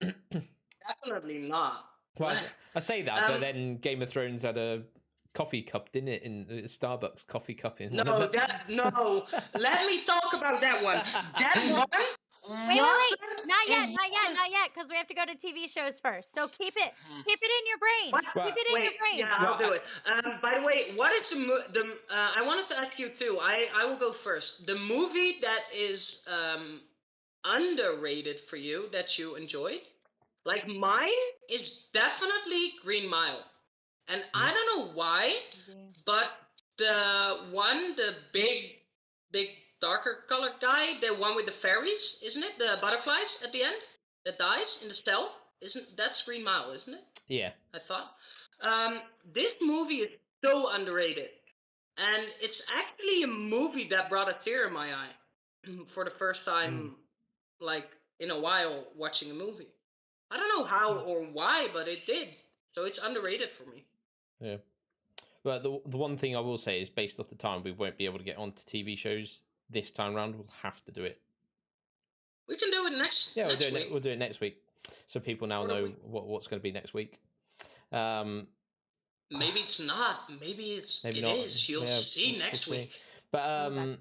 Definitely not. Well, I say that, but then Game of Thrones had a coffee cup, didn't it? In Starbucks coffee cup. In no. Let me talk about that one. That one. Wait, not yet, because we have to go to TV shows first. So keep it in your brain. Keep it in your brain. Yeah, I'll do it. By the way, what is the I wanted to ask you too. I will go first. The movie that is underrated for you that you enjoyed, like mine, is definitely Green Mile, and I don't know why, but the big darker colored guy, the one with the fairies, isn't it? The butterflies at the end that dies in the stealth, that's Green Mile, isn't it? Yeah. I thought. This movie is so underrated, and it's actually a movie that brought a tear in my eye for the first time, like in a while, watching a movie. I don't know how or why, but it did. So it's underrated for me. Yeah. But the one thing I will say is, based off the time, we won't be able to get onto TV shows this time round. We'll have to do it. We can do it next. Yeah, week. We'll do it next week, so people now know what's going to be next week. Maybe it's not. Maybe it is. You'll see next week. But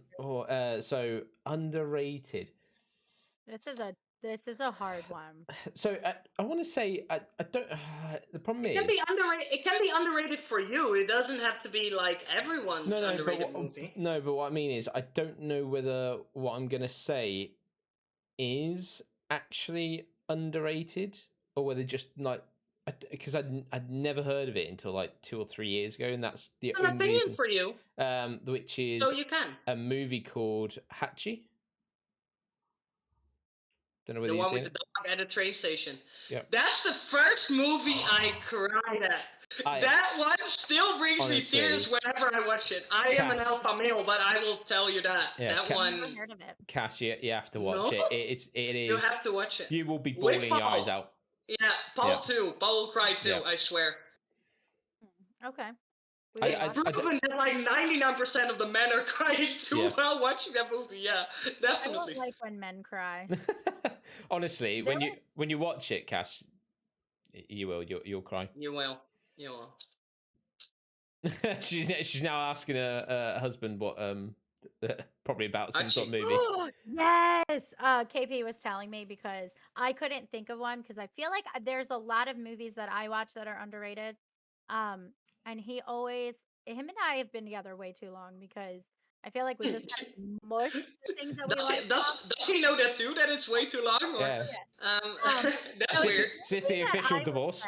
so underrated. This is a hard one. So I want to say I don't. The problem is it can be underrated. It can be underrated for you. It doesn't have to be like everyone's underrated movie. No, but what I mean is I don't know whether what I'm going to say is actually underrated or whether just like because I'd never heard of it until like 2 or 3 years ago, and that's the only opinion reason, for you. Which is so you can a movie called Hachi. Don't know whether the you've one seen with the dog at the train station. Yeah, that's the first movie I cried at. That one still brings me tears whenever I watch it. I am an alpha male, but I will tell you that one. I've heard of it. Cass, you have to watch it. It is. You have to watch it. You will be bawling your eyes out. Yeah, Paul too. Paul will cry too. I swear. Okay. It's proven that like 99% of the men are crying too while watching that movie. Yeah, definitely. I don't like when men cry. Honestly, when you watch it, Cass, you will. You'll cry. You will. You will. she's now asking her husband what probably about some sort of movie. Yes, KP was telling me because I couldn't think of one because I feel like there's a lot of movies that I watch that are underrated. And him and I have been together way too long because I feel like we just kind of mush the things that we like. Does he know that too? That it's way too long? Or? Yeah. That's weird. Is this the official divorce?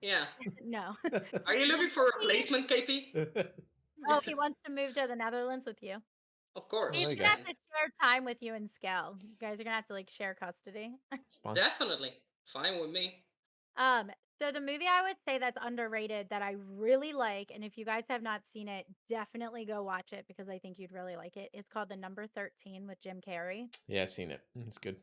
Yeah. No. Are you looking for a replacement, KP? Oh, he wants to move to the Netherlands with you. Of course. He's gonna have to share time with you and Scal. You guys are gonna have to like share custody. Definitely. Fine with me. So the movie I would say that's underrated that I really like, and if you guys have not seen it, definitely go watch it because I think you'd really like it. It's called The Number 13 with Jim Carrey. Yeah, I've seen it. It's good.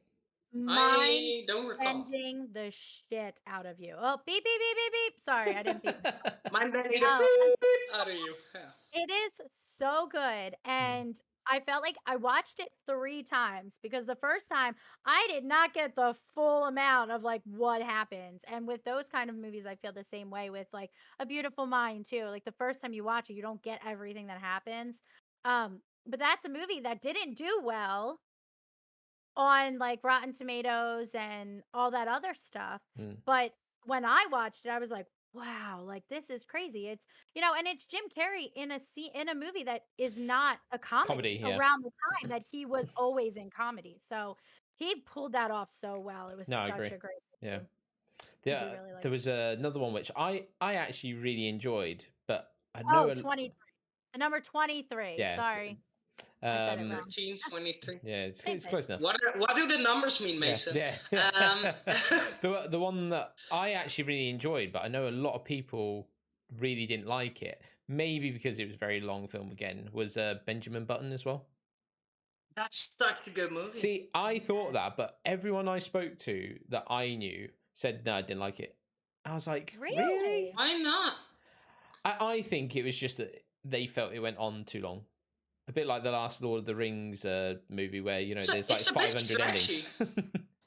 I don't recall. Sending the shit out of you. Oh, beep, beep, beep, beep, beep. Sorry, I didn't beep. My man need a beep out of you. Yeah. It is so good. And I felt like I watched it 3 times because the first time I did not get the full amount of like what happens. And with those kind of movies, I feel the same way with like A Beautiful Mind too. Like the first time you watch it, you don't get everything that happens. But that's a movie that didn't do well on like Rotten Tomatoes and all that other stuff. But when I watched it, I was like, wow, like this is crazy. It's and it's Jim Carrey in a movie that is not a comedy around the time that he was always in comedy. So he pulled that off so well. It was such a great movie. Yeah. There was another one which I actually really enjoyed, but I know 23. The number 23. Yeah. Sorry. 1323. Yeah, it's close enough. What do the numbers mean, Mason? Yeah. The one that I actually really enjoyed, but I know a lot of people really didn't like it. Maybe because it was a very long film again. Was Benjamin Button as well? That's such a good movie. See, I thought that, but everyone I spoke to that I knew said no, I didn't like it. I was like, really? Why not? I think it was just that they felt it went on too long. A bit like the last Lord of the Rings movie where, there's like It's a bit 500 endings. stretchy.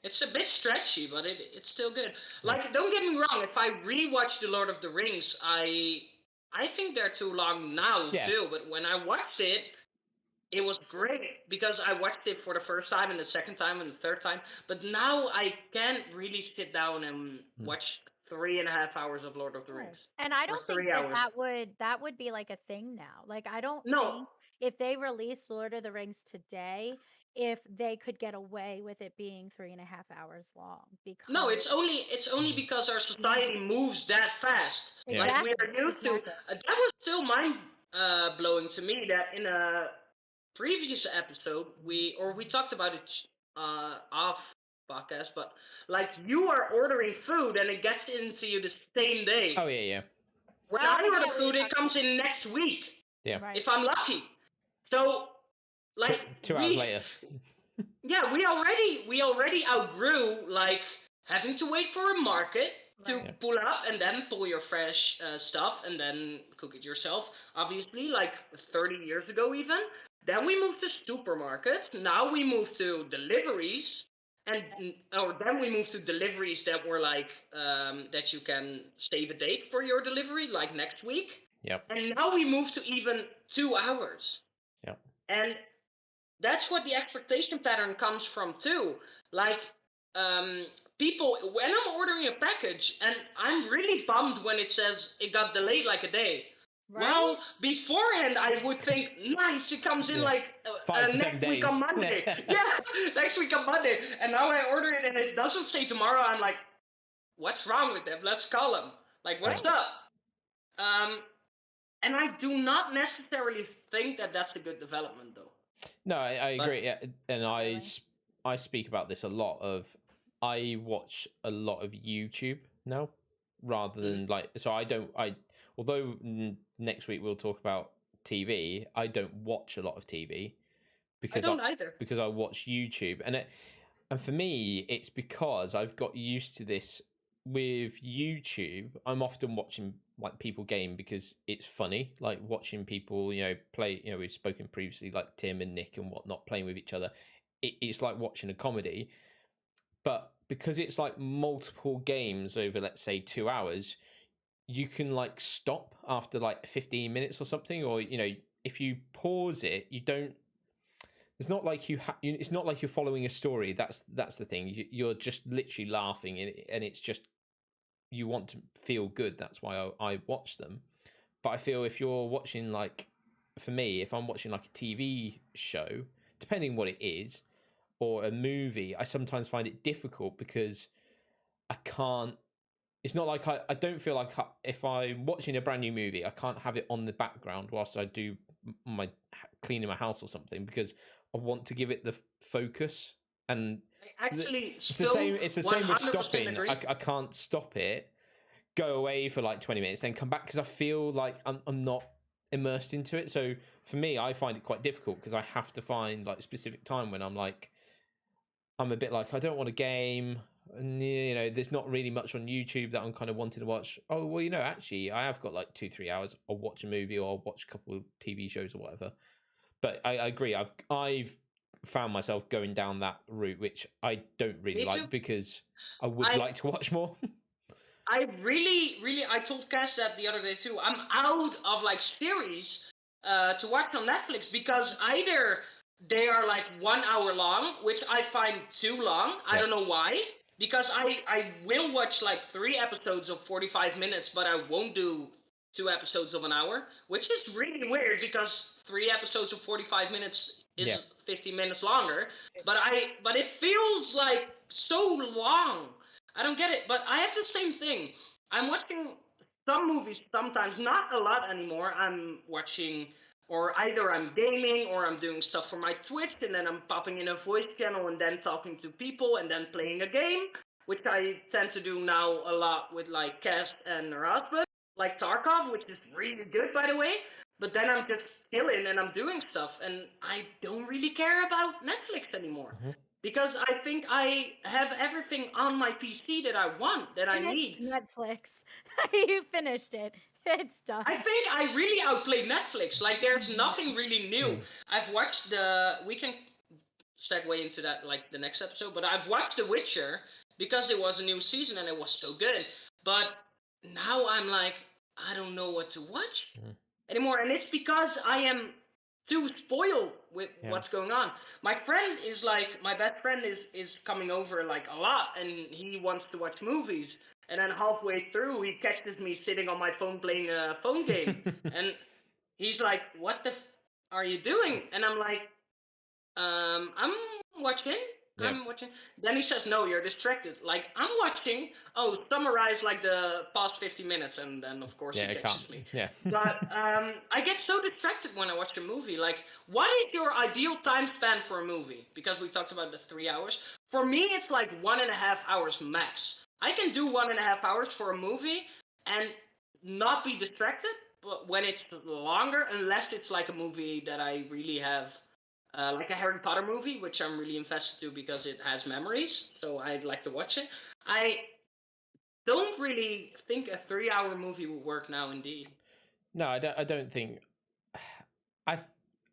It's a bit stretchy, but it's still good. Like, don't get me wrong, if I rewatch The Lord of the Rings, I think they're too long now, too. But when I watched it, it was great because I watched it for the first time and the second time and the third time. But now I can't really sit down and watch 3.5 hours of Lord of the Rings. And I don't think 3 hours. that would be like a thing now. Like I don't No. think if they released Lord of the Rings today, if they could get away with it being 3.5 hours long. Because No, it's only because our society moves that fast. Like we are used to. That was still mind blowing to me that in a previous episode we talked about it off podcast, but like you are ordering food and it gets into you the same day. Oh yeah. When I order food, it comes in next week. Yeah. Right. If I'm lucky. So like 2 hours later. Yeah, we already outgrew like having to wait for a market to pull up and then pull your fresh stuff and then cook it yourself. Obviously, like 30 years ago even. Then we moved to supermarkets. Now we move to deliveries, then we moved to deliveries that were like that you can save a date for your delivery, like next week. Yep. And now we move to even 2 hours. Yep. And that's what the expectation pattern comes from too. Like people, when I'm ordering a package, and I'm really bummed when it says it got delayed like a day. Right? Well, beforehand I would think, nice, it comes in like 5 to 7 next days. week on Monday. Next week on Monday. And now I order it and it doesn't say tomorrow. I'm like, what's wrong with them? Let's call them. Like, what's up? And I do not necessarily think that that's a good development, though. No, I agree. Yeah, and I speak about this a lot. I watch a lot of YouTube now, rather than although next week we'll talk about TV. I don't watch a lot of TV because I don't either. Because I watch YouTube, and for me it's because I've got used to this with YouTube. I'm often watching like people game because it's funny, like watching people play. We've spoken previously, like Tim and Nick and whatnot, playing with each other. It's like watching a comedy, but because it's like multiple games over, let's say, 2 hours, you can like stop after like 15 minutes or something, or if you pause it, you don't. It's not like it's not like you're following a story. That's the thing. You're just literally laughing, and it's just you want to feel good. That's why I watch them. But I feel if you're watching, like, for me, if I'm watching like a TV show, depending what it is, or a movie, I sometimes find it difficult because I can't. It's not like I don't feel like if I'm watching a brand new movie, I can't have it on the background whilst I do my cleaning my house or something, because I want to give it the focus. And actually, it's the same with stopping. I can't stop it, go away for like 20 minutes, then come back, because I feel like I'm not immersed into it. So for me, I find it quite difficult because I have to find like specific time when I'm a bit like, I don't want a game, and there's not really much on YouTube that I'm kind of wanting to watch. Oh well, actually I have got like 2-3 hours. I'll watch a movie or I'll watch a couple of TV shows or whatever. But I agree. I've found myself going down that route, which I don't really like, because I would like to watch more. I told Cass that the other day too. I'm out of like series to watch on Netflix, because either they are like 1 hour long, which I find too long. I don't know why. Because I will watch like 3 episodes of 45 minutes, but I won't do 2 episodes of an hour, which is really weird because 3 episodes of 45 minutes is 15 minutes longer. But it feels like so long. I don't get it. But I have the same thing. I'm watching some movies sometimes, not a lot anymore. I'm watching, or either I'm gaming or I'm doing stuff for my Twitch, and then I'm popping in a voice channel and then talking to people and then playing a game, which I tend to do now a lot with like Cass and her husband, like Tarkov, which is really good, by the way. but then I'm just chilling and I'm doing stuff, and I don't really care about Netflix anymore. Mhm. Because I think I have everything on my PC that I want, that I Finished need. Netflix. You finished it. It's done. I think I really outplayed Netflix. Like, there's nothing really new. Mm. I've watched we can segue into that like the next episode, but I've watched The Witcher because it was a new season and it was so good. But now I'm like, I don't know what to watch anymore, and it's because I am too spoiled with what's going on. My friend is like, my best friend is coming over like a lot, and he wants to watch movies. And then halfway through, he catches me sitting on my phone playing a phone game, and he's like, "What the are you doing?" And I'm like, I'm watching. Yeah. I'm watching. Then he says, "No, you're distracted." Like, I'm watching. Oh, summarize like the past 50 minutes, and then of course Yeah, he it catches can't. me. Yeah. But I get so distracted when I watch a movie. Like, what is your ideal time span for a movie? Because we talked about the 3 hours. For me, it's like 1.5 hours max. I can do 1.5 hours for a movie and not be distracted. But when it's longer, unless it's like a movie that I really have like a Harry Potter movie, which I'm really invested to because it has memories, so I'd like to watch it. I don't really think a 3-hour movie would work now. Indeed, No, I don't. I don't think. I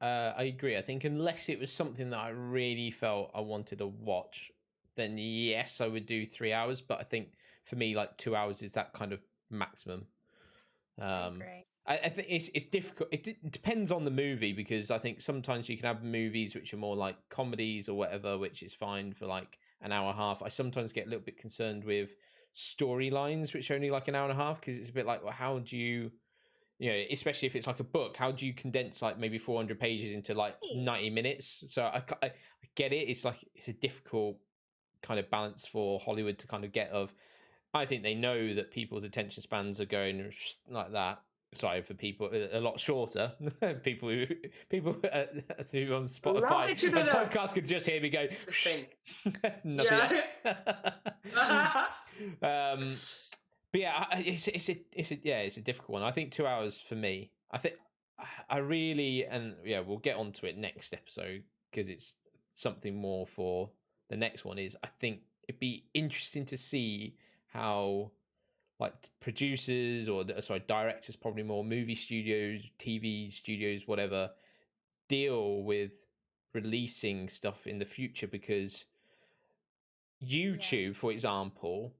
I agree. I think unless it was something that I really felt I wanted to watch, then yes, I would do 3 hours. But I think for me, like 2 hours is that kind of maximum. I agree. I think it's difficult. It depends on the movie because I think sometimes you can have movies which are more like comedies or whatever, which is fine for like an hour and a half. I sometimes get a little bit concerned with storylines which are only like an hour and a half because it's a bit like, well, how do you, especially if it's like a book, how do you condense like maybe 400 pages into like 90 minutes? So I get it. It's like it's a difficult kind of balance for Hollywood to kind of get of. I think they know that people's attention spans are going like that. Sorry for people a lot shorter. people who on love Spotify it, you and do that. podcast could just hear me go Thing. nothing Yeah. else. But yeah, it's a difficult one. I think 2 hours for me. I think I really and yeah, we'll get onto it next episode because it's something more for the next one. Is I think it'd be interesting to see how like producers or sorry directors, probably more movie studios, TV studios, whatever, deal with releasing stuff in the future because YouTube, for example,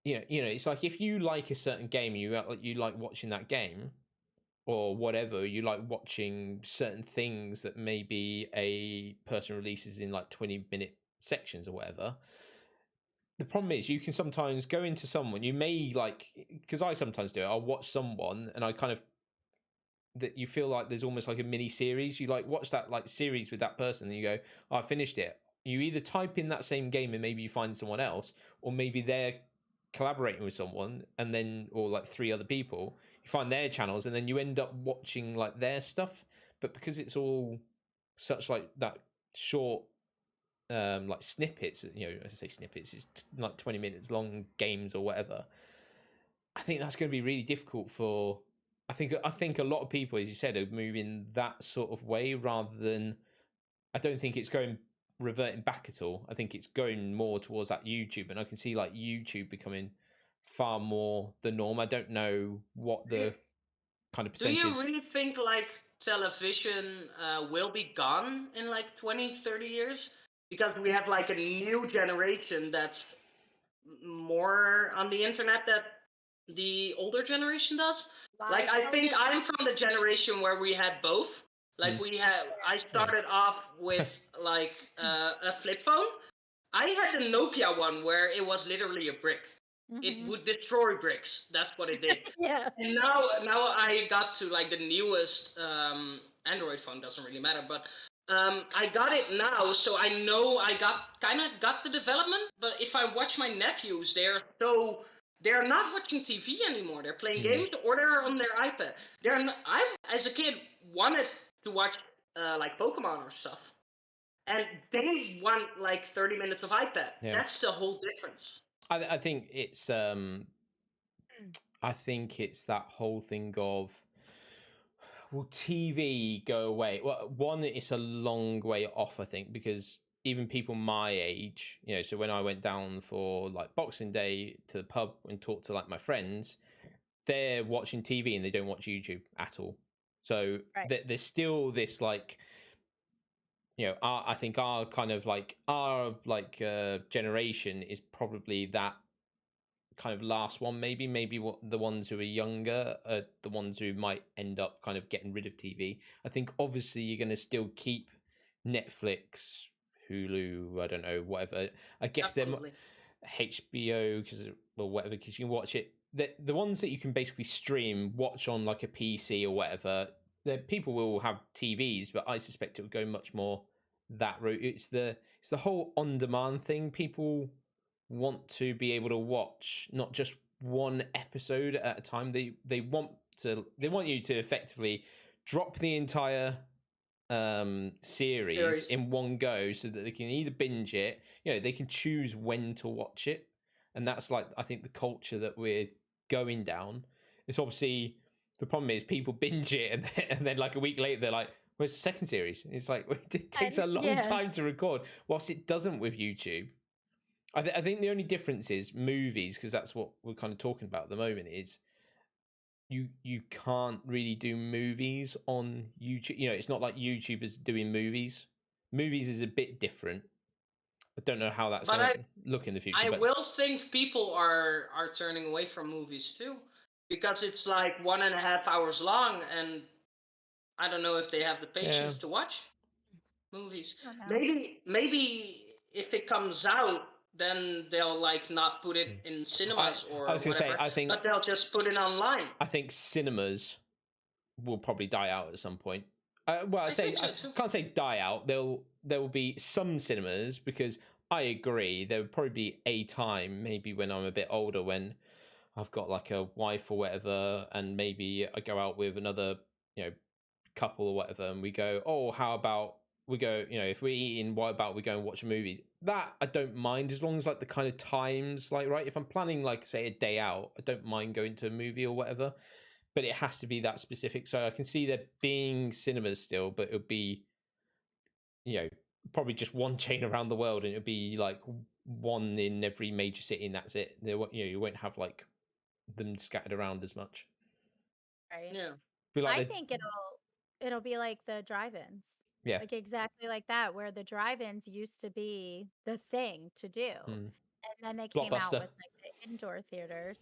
it's like if you like a certain game, you like watching that game or whatever, you like watching certain things that maybe a person releases in like 20-minute sections or whatever. The problem is you can sometimes go into someone, you may like, because I sometimes do it, I'll watch someone and I kind of, that you feel like there's almost like a mini series. You like watch that like series with that person and you go, oh, I finished it. You either type in that same game and maybe you find someone else, or maybe they're collaborating with someone and then, or like 3 other people, you find their channels and then you end up watching like their stuff. But because it's all such like that short like snippets, as I say snippets, it's like 20 minutes long games or whatever. I think that's going to be really difficult for. I think a lot of people, as you said, are moving that sort of way rather than. I don't think it's going reverting back at all. I think it's going more towards that YouTube, and I can see like YouTube becoming far more the norm. I don't know what the kind of Do percentage. you really think like television will be gone in like 20, 30 years? Because we have like a new generation that's more on the internet that the older generation does. Like, I think I'm from the generation where we had both. Like, I started off with like a flip phone. I had the Nokia one where it was literally a brick. It would destroy bricks. That's what it did. Yeah. And now I got to like the newest Android phone. Doesn't really matter, but I got it now, so I know I got the development. But if I watch my nephews, they're not watching TV anymore. They're playing games or they're on their iPad. I, as a kid, wanted to watch like Pokemon or stuff, and they want like 30 minutes of iPad. Yeah. That's the whole difference. I think it's that whole thing of Will TV go away? Well, one, it's a long way off, I think, because even people my age, so when I went down for like Boxing Day to the pub and talked to like my friends, they're watching TV and they don't watch YouTube at all. So there's still this like, I think our kind of like generation is probably that kind of last one. Maybe what the ones who are younger are the ones who might end up kind of getting rid of TV. I think obviously you're going to still keep Netflix, Hulu, I don't know, whatever. I guess they're HBO or whatever, because you can watch it. The ones that you can basically stream, watch on like a PC or whatever. People will have TVs, but I suspect it will go much more that route. It's the whole on-demand thing. People want to be able to watch not just one episode at a time. They want you to effectively drop the entire series in one go, so that they can either binge it, they can choose when to watch it. And that's like, I think, the culture that we're going down. It's obviously, the problem is people binge it and then like a week later they're like, where's the second series? It's like, it takes a long time to record, whilst it doesn't with YouTube. I think the only difference is movies, because that's what we're kind of talking about at the moment, is you can't really do movies on YouTube. It's not like YouTube is doing movies. Movies is a bit different. I don't know how that's going to look in the future. I will think people are turning away from movies too, because it's like 1.5 hours long, and I don't know if they have the patience to watch movies. Maybe if it comes out, then they'll like not put it in cinemas or I was going to say, I think, but they'll just put it online. I think cinemas will probably die out at some point. I can't say die out. There will be some cinemas, because I agree there would probably be a time, maybe when I'm a bit older, when I've got like a wife or whatever, and maybe I go out with another couple or whatever, and we go, oh, how about we go, if we're eating, what about we go and watch a movie? That I don't mind, as long as like the kind of times, like, right, if I'm planning like say a day out, I don't mind going to a movie or whatever, but it has to be that specific. So I can see there being cinemas still, but it'll be probably just one chain around the world, and it'll be like one in every major city, and that's it. You won't have like them scattered around as much. Right. Yeah. I think it'll be like the drive-ins. Yeah. Like exactly like that, where the drive-ins used to be the thing to do. And then they came out with like the indoor theaters.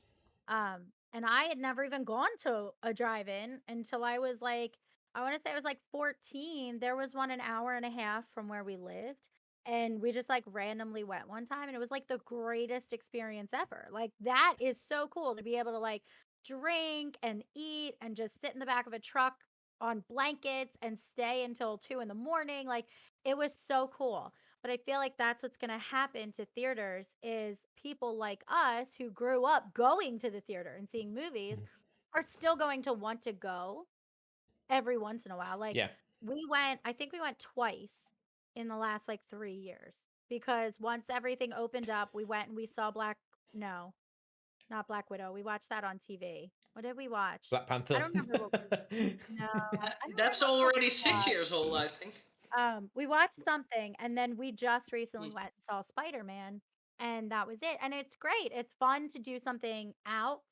And I had never even gone to a drive-in until I was like, I want to say I was like 14. There was one an hour and a half from where we lived. And we just like randomly went one time, and it was like the greatest experience ever. Like that is so cool to be able to like drink and eat and just sit in the back of a truck on blankets and stay until 2 in the morning. Like it was so cool. But I feel like that's what's going to happen to theaters, is people like us who grew up going to the theater and seeing movies are still going to want to go every once in a while. Like I think we went twice in the last like 3 years, because once everything opened up, we went and we saw not Black Widow. We watched that on TV. What did we watch? Black Panther. I don't remember That's already 6 years old, I think. We watched something, and then we just recently went and saw Spider-Man, and that was it. And it's great. It's fun to do something out,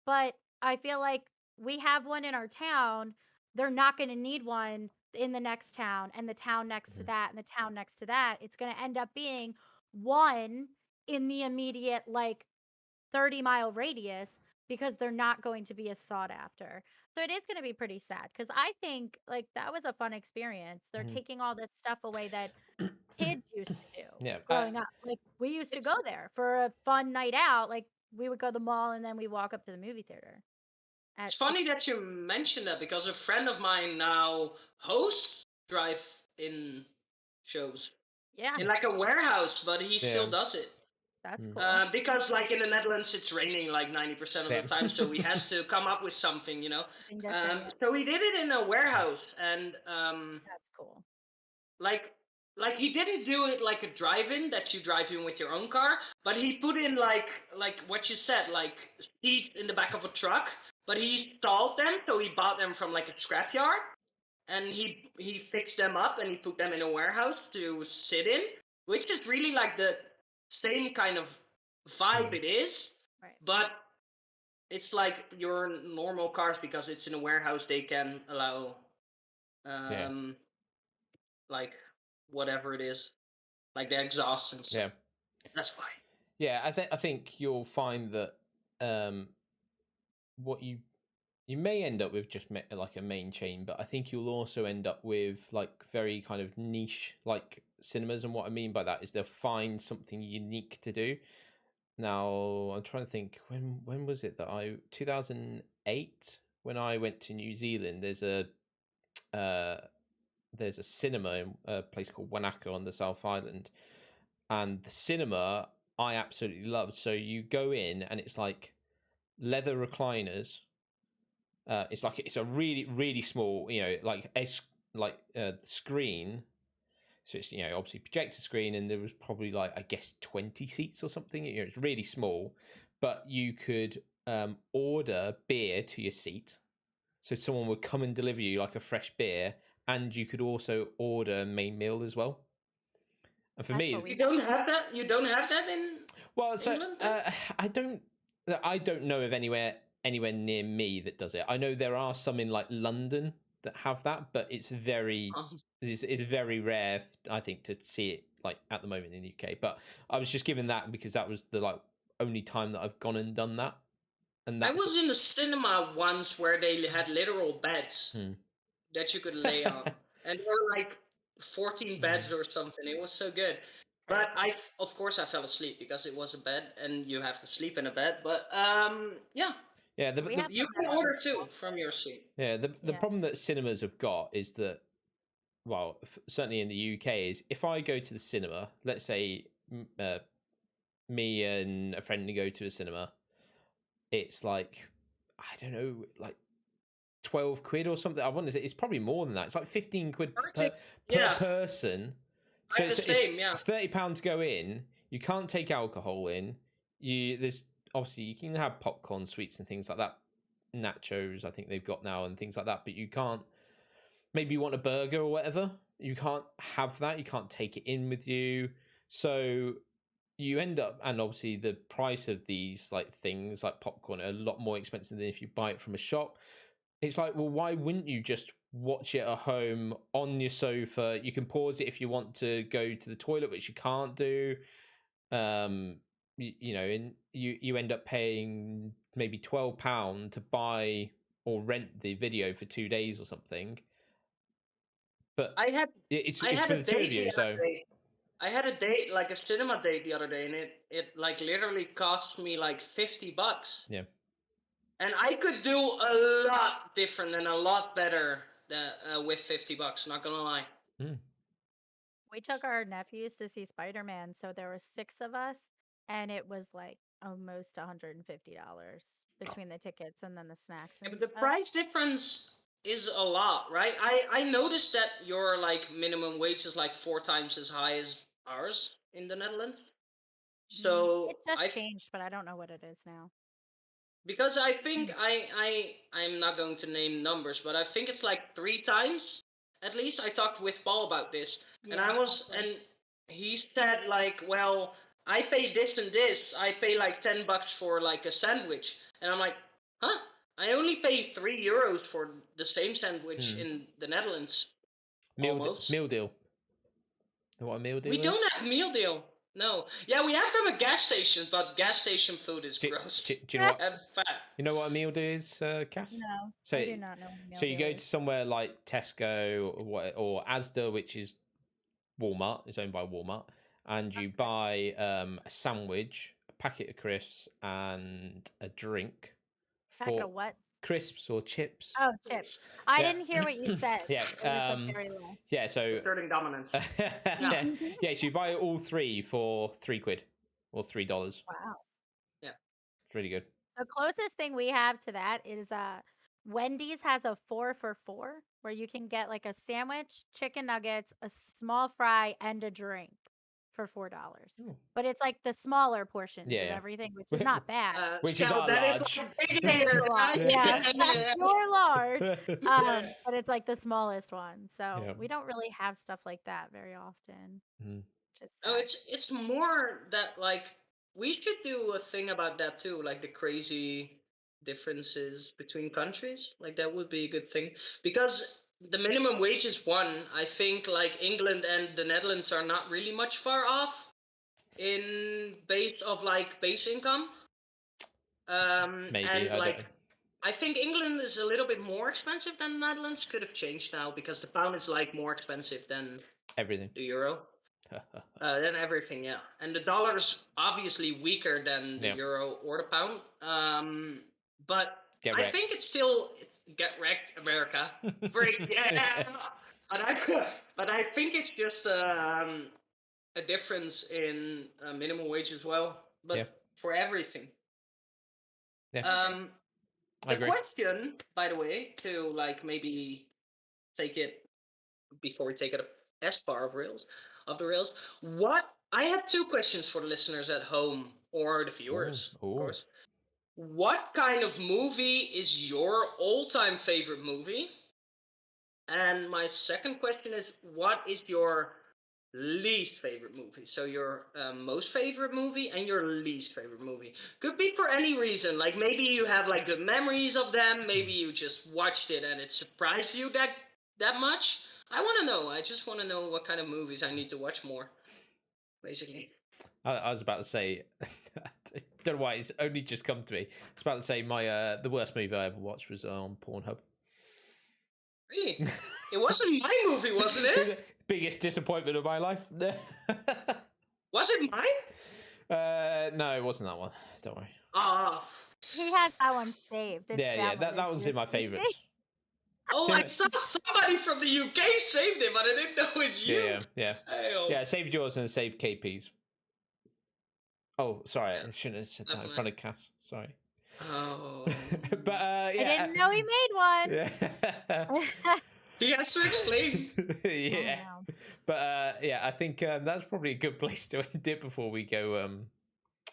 but I feel like we have one in our town. They're not going to need one in the next town, and the town next to that, and the town next to that. It's going to end up being one in the immediate like 30-mile radius, because they're not going to be as sought after. So it is going to be pretty sad, because I think like that was a fun experience. They're taking all this stuff away that kids used to do growing up. Like we used to go there for a fun night out. Like we would go to the mall and then we walk up to the movie theater. It's funny that you mentioned that, because a friend of mine now hosts drive-in shows. Yeah. In like a warehouse, but he still does it. That's cool. Because like in the Netherlands, it's raining like 90% of the time, so he has to come up with something, So he did it in a warehouse, and that's cool. Like he didn't do it like a drive-in that you drive in with your own car, but he put in like what you said, like seats in the back of a truck, but he stalled them, so he bought them from like a scrapyard, and he fixed them up and he put them in a warehouse to sit in, which is really like the same kind of vibe it is, Right. but it's like your normal cars because it's in a warehouse. They can allow, like whatever it is, like the exhaust and stuff. Yeah. That's why. Yeah, I think you'll find that what you may end up with just like a main chain, but I think you'll also end up with like very kind of niche like cinemas. And what I mean by that is they'll find something unique to do. Now I'm trying to think when was it that 2008 when I went to New Zealand. There's a cinema in a place called Wanaka on the South Island, and the cinema I absolutely loved. So you go in and it's like leather recliners. It's a really small, like screen. So it's obviously projector screen, and there was probably like I guess 20 seats or something. It's really small, but you could order beer to your seat, so someone would come and deliver you like a fresh beer, and you could also order a main meal as well. And for me, You don't have that. You don't have that in. well, so England, I don't know of anywhere near me that does it. I know there are some in like London that have that, but it's very it's very rare, I think, to see it like at the moment in the UK. But I was just given that because that was the like only time that I've gone and done that. And I was in a cinema once where they had literal beds that you could lay on, and there were like 14 beds or something. It was so good. But of course, I fell asleep because it was a bed, and you have to sleep in a bed. But yeah. Yeah, You can order too from your seat. Yeah, the problem that cinemas have got is that, well, certainly in the UK, is if I go to the cinema, let's say me and a friend go to a cinema, it's like, I don't know, like 12 quid or something. I want to say it's probably more than that. It's like 15 quid per person. So the same, yeah. It's £30 to go in. You can't take alcohol in. There's obviously you can have popcorn, sweets, and things like that. Nachos, I think they've got now, and things like that. But you can't. Maybe you want a burger or whatever. You can't have that. You can't take it in with you. So you end up, and obviously the price of these like things like popcorn are a lot more expensive than if you buy it from a shop. It's like, well, why wouldn't you just watch it at home on your sofa? You can pause it if you want to go to the toilet, which you can't do. And you end up paying maybe £12 to buy or rent the video for 2 days or something. But it's for the two of you, so. I had a date, like a cinema date the other day, and it like literally cost me like $50. Yeah. And I could do a lot different and a lot better with $50. Not gonna lie. We took our nephews to see Spider-Man, so there were 6 of us, and it was like almost $150 between the tickets and then the snacks. Yeah, And but the stuff. price difference is a lot, right? I noticed that your like minimum wage is like 4 times as high as ours in the Netherlands. So It just changed, but I don't know what it is now. Because I think I'm not going to name numbers, but I think it's like 3 times at least. I talked with Paul about this, and and he said like, well, I pay this and this. I pay like $10 for like a sandwich, and I'm like, huh? I only pay €3 for the same sandwich in the Netherlands. Meal deal. Know what a meal deal is? We don't have meal deal. No. Yeah, we have them at gas stations, but gas station food is gross. Do you know what? And fat. You know what a meal deal is, Cass? No, So, I do not know what a meal so you deal go is. to somewhere like Tesco or Asda, which is Walmart. It's owned by Walmart, and you buy a sandwich, a packet of crisps, and a drink. Packet of what? Crisps or chips. Oh, chips. I didn't hear what you said. Yeah. It was like very low. Yeah. So. Asserting dominance. Yeah. So you buy all 3 for £3 or $3. Wow. Yeah. It's really good. The closest thing we have to that is Wendy's has a 4 for $4 where you can get like a sandwich, chicken nuggets, a small fry, and a drink for $4. Ooh. But it's like the smaller portions of Yeah. everything, which is not bad. Which is Scout, our that is large. like big It's here, a lot. right? Yeah, that's your large. Yeah. But it's like the smallest one. So Yeah. we don't really have stuff like that very often. Mhm. Just Oh, it's more that like we should do a thing about that too, like the crazy differences between countries. Like that would be a good thing because the minimum wage is one. I think like England and the Netherlands are not really much far off in base of like base income. Maybe, And I like don't. I think England is a little bit more expensive than the Netherlands. Could have changed now because the pound is like more expensive than Everything. the euro. Than everything, yeah. And the dollar is obviously weaker than the Yeah. euro or the pound. But Get I wrecked. think it's get wrecked, America. Freak, yeah. But I think it's just a difference in minimum wage as well. But Yeah. for everything. Yeah. I The agree. question, by the way, to like maybe take it before we take it as far of the rails. What I have two questions for the listeners at home or the viewers, Ooh. of course. What kind of movie is your all-time favorite movie? And my second question is, what is your least favorite movie? So your most favorite movie and your least favorite movie. Could be for any reason. Like maybe you have like good memories of them. Maybe you just watched it and it surprised you that much. I want to know. I just want to know what kind of movies I need to watch more. Basically. I was about to say, don't know why it's only just come to me. I was about to say my the worst movie I ever watched was on Pornhub. Really? It wasn't my movie, wasn't it? Biggest disappointment of my life. Was it mine? No, it wasn't that one. Don't worry. Oh. he had that one saved. It's Yeah, that downloaded one's to in my his PC. favorites. Oh, I saw somebody from the UK saved it, but I didn't know it's you. Yeah. Hey-o. Yeah, saved yours and saved KP's. Oh, sorry, I shouldn't have said that in front of Cass. Sorry. Oh. But I yeah. didn't know he made one. Yeah. He has to explain. Yeah. Oh, no. But yeah, I think that's probably a good place to end it before we go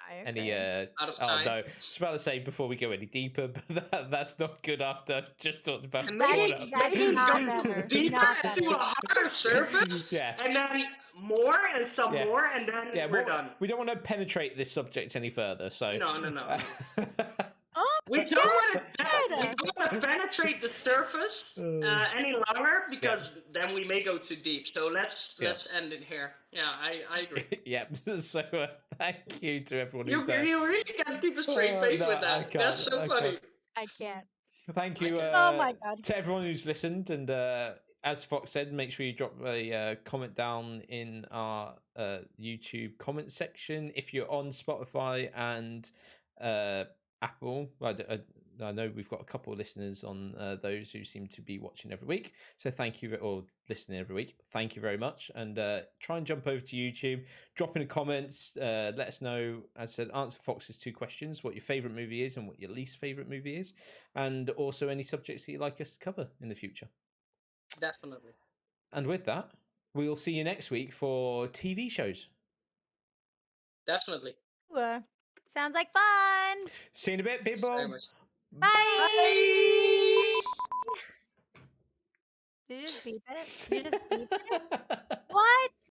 I any agree. Out of oh time. no, I was about to say before we go any deeper, but that's not good after I just talked about And That maybe, is- Pornhub. that maybe is not go better. deeper Not into better. a harder surface, Yeah. and then more and some Yeah. more, and then Yeah, we're done. we don't want to penetrate this subject any further, so No. Oh, We don't want God. to penetrate the surface any longer because then we may go too deep. So let's end it here. Yeah, I agree. Yep. So thank you to everyone You who's really can't keep a straight face no, with I that. can't, That's so I funny. can't. I can't. Thank you Oh my God. to everyone who's listened, and as Fox said, make sure you drop a comment down in our YouTube comment section if you're on Spotify and Apple. I know we've got a couple of listeners on those who seem to be watching every week, so thank you, or listening every week. Thank you very much, and try and jump over to YouTube, drop in the comments, let us know. As I said, answer Fox's two questions: what your favorite movie is and what your least favorite movie is, and also any subjects that you'd like us to cover in the future. Definitely. And with that, we'll see you next week for TV shows. Definitely. Sounds like fun. See you in a bit, people. Very much. Bye. Bye. Did you just beep it? Did you just beep it?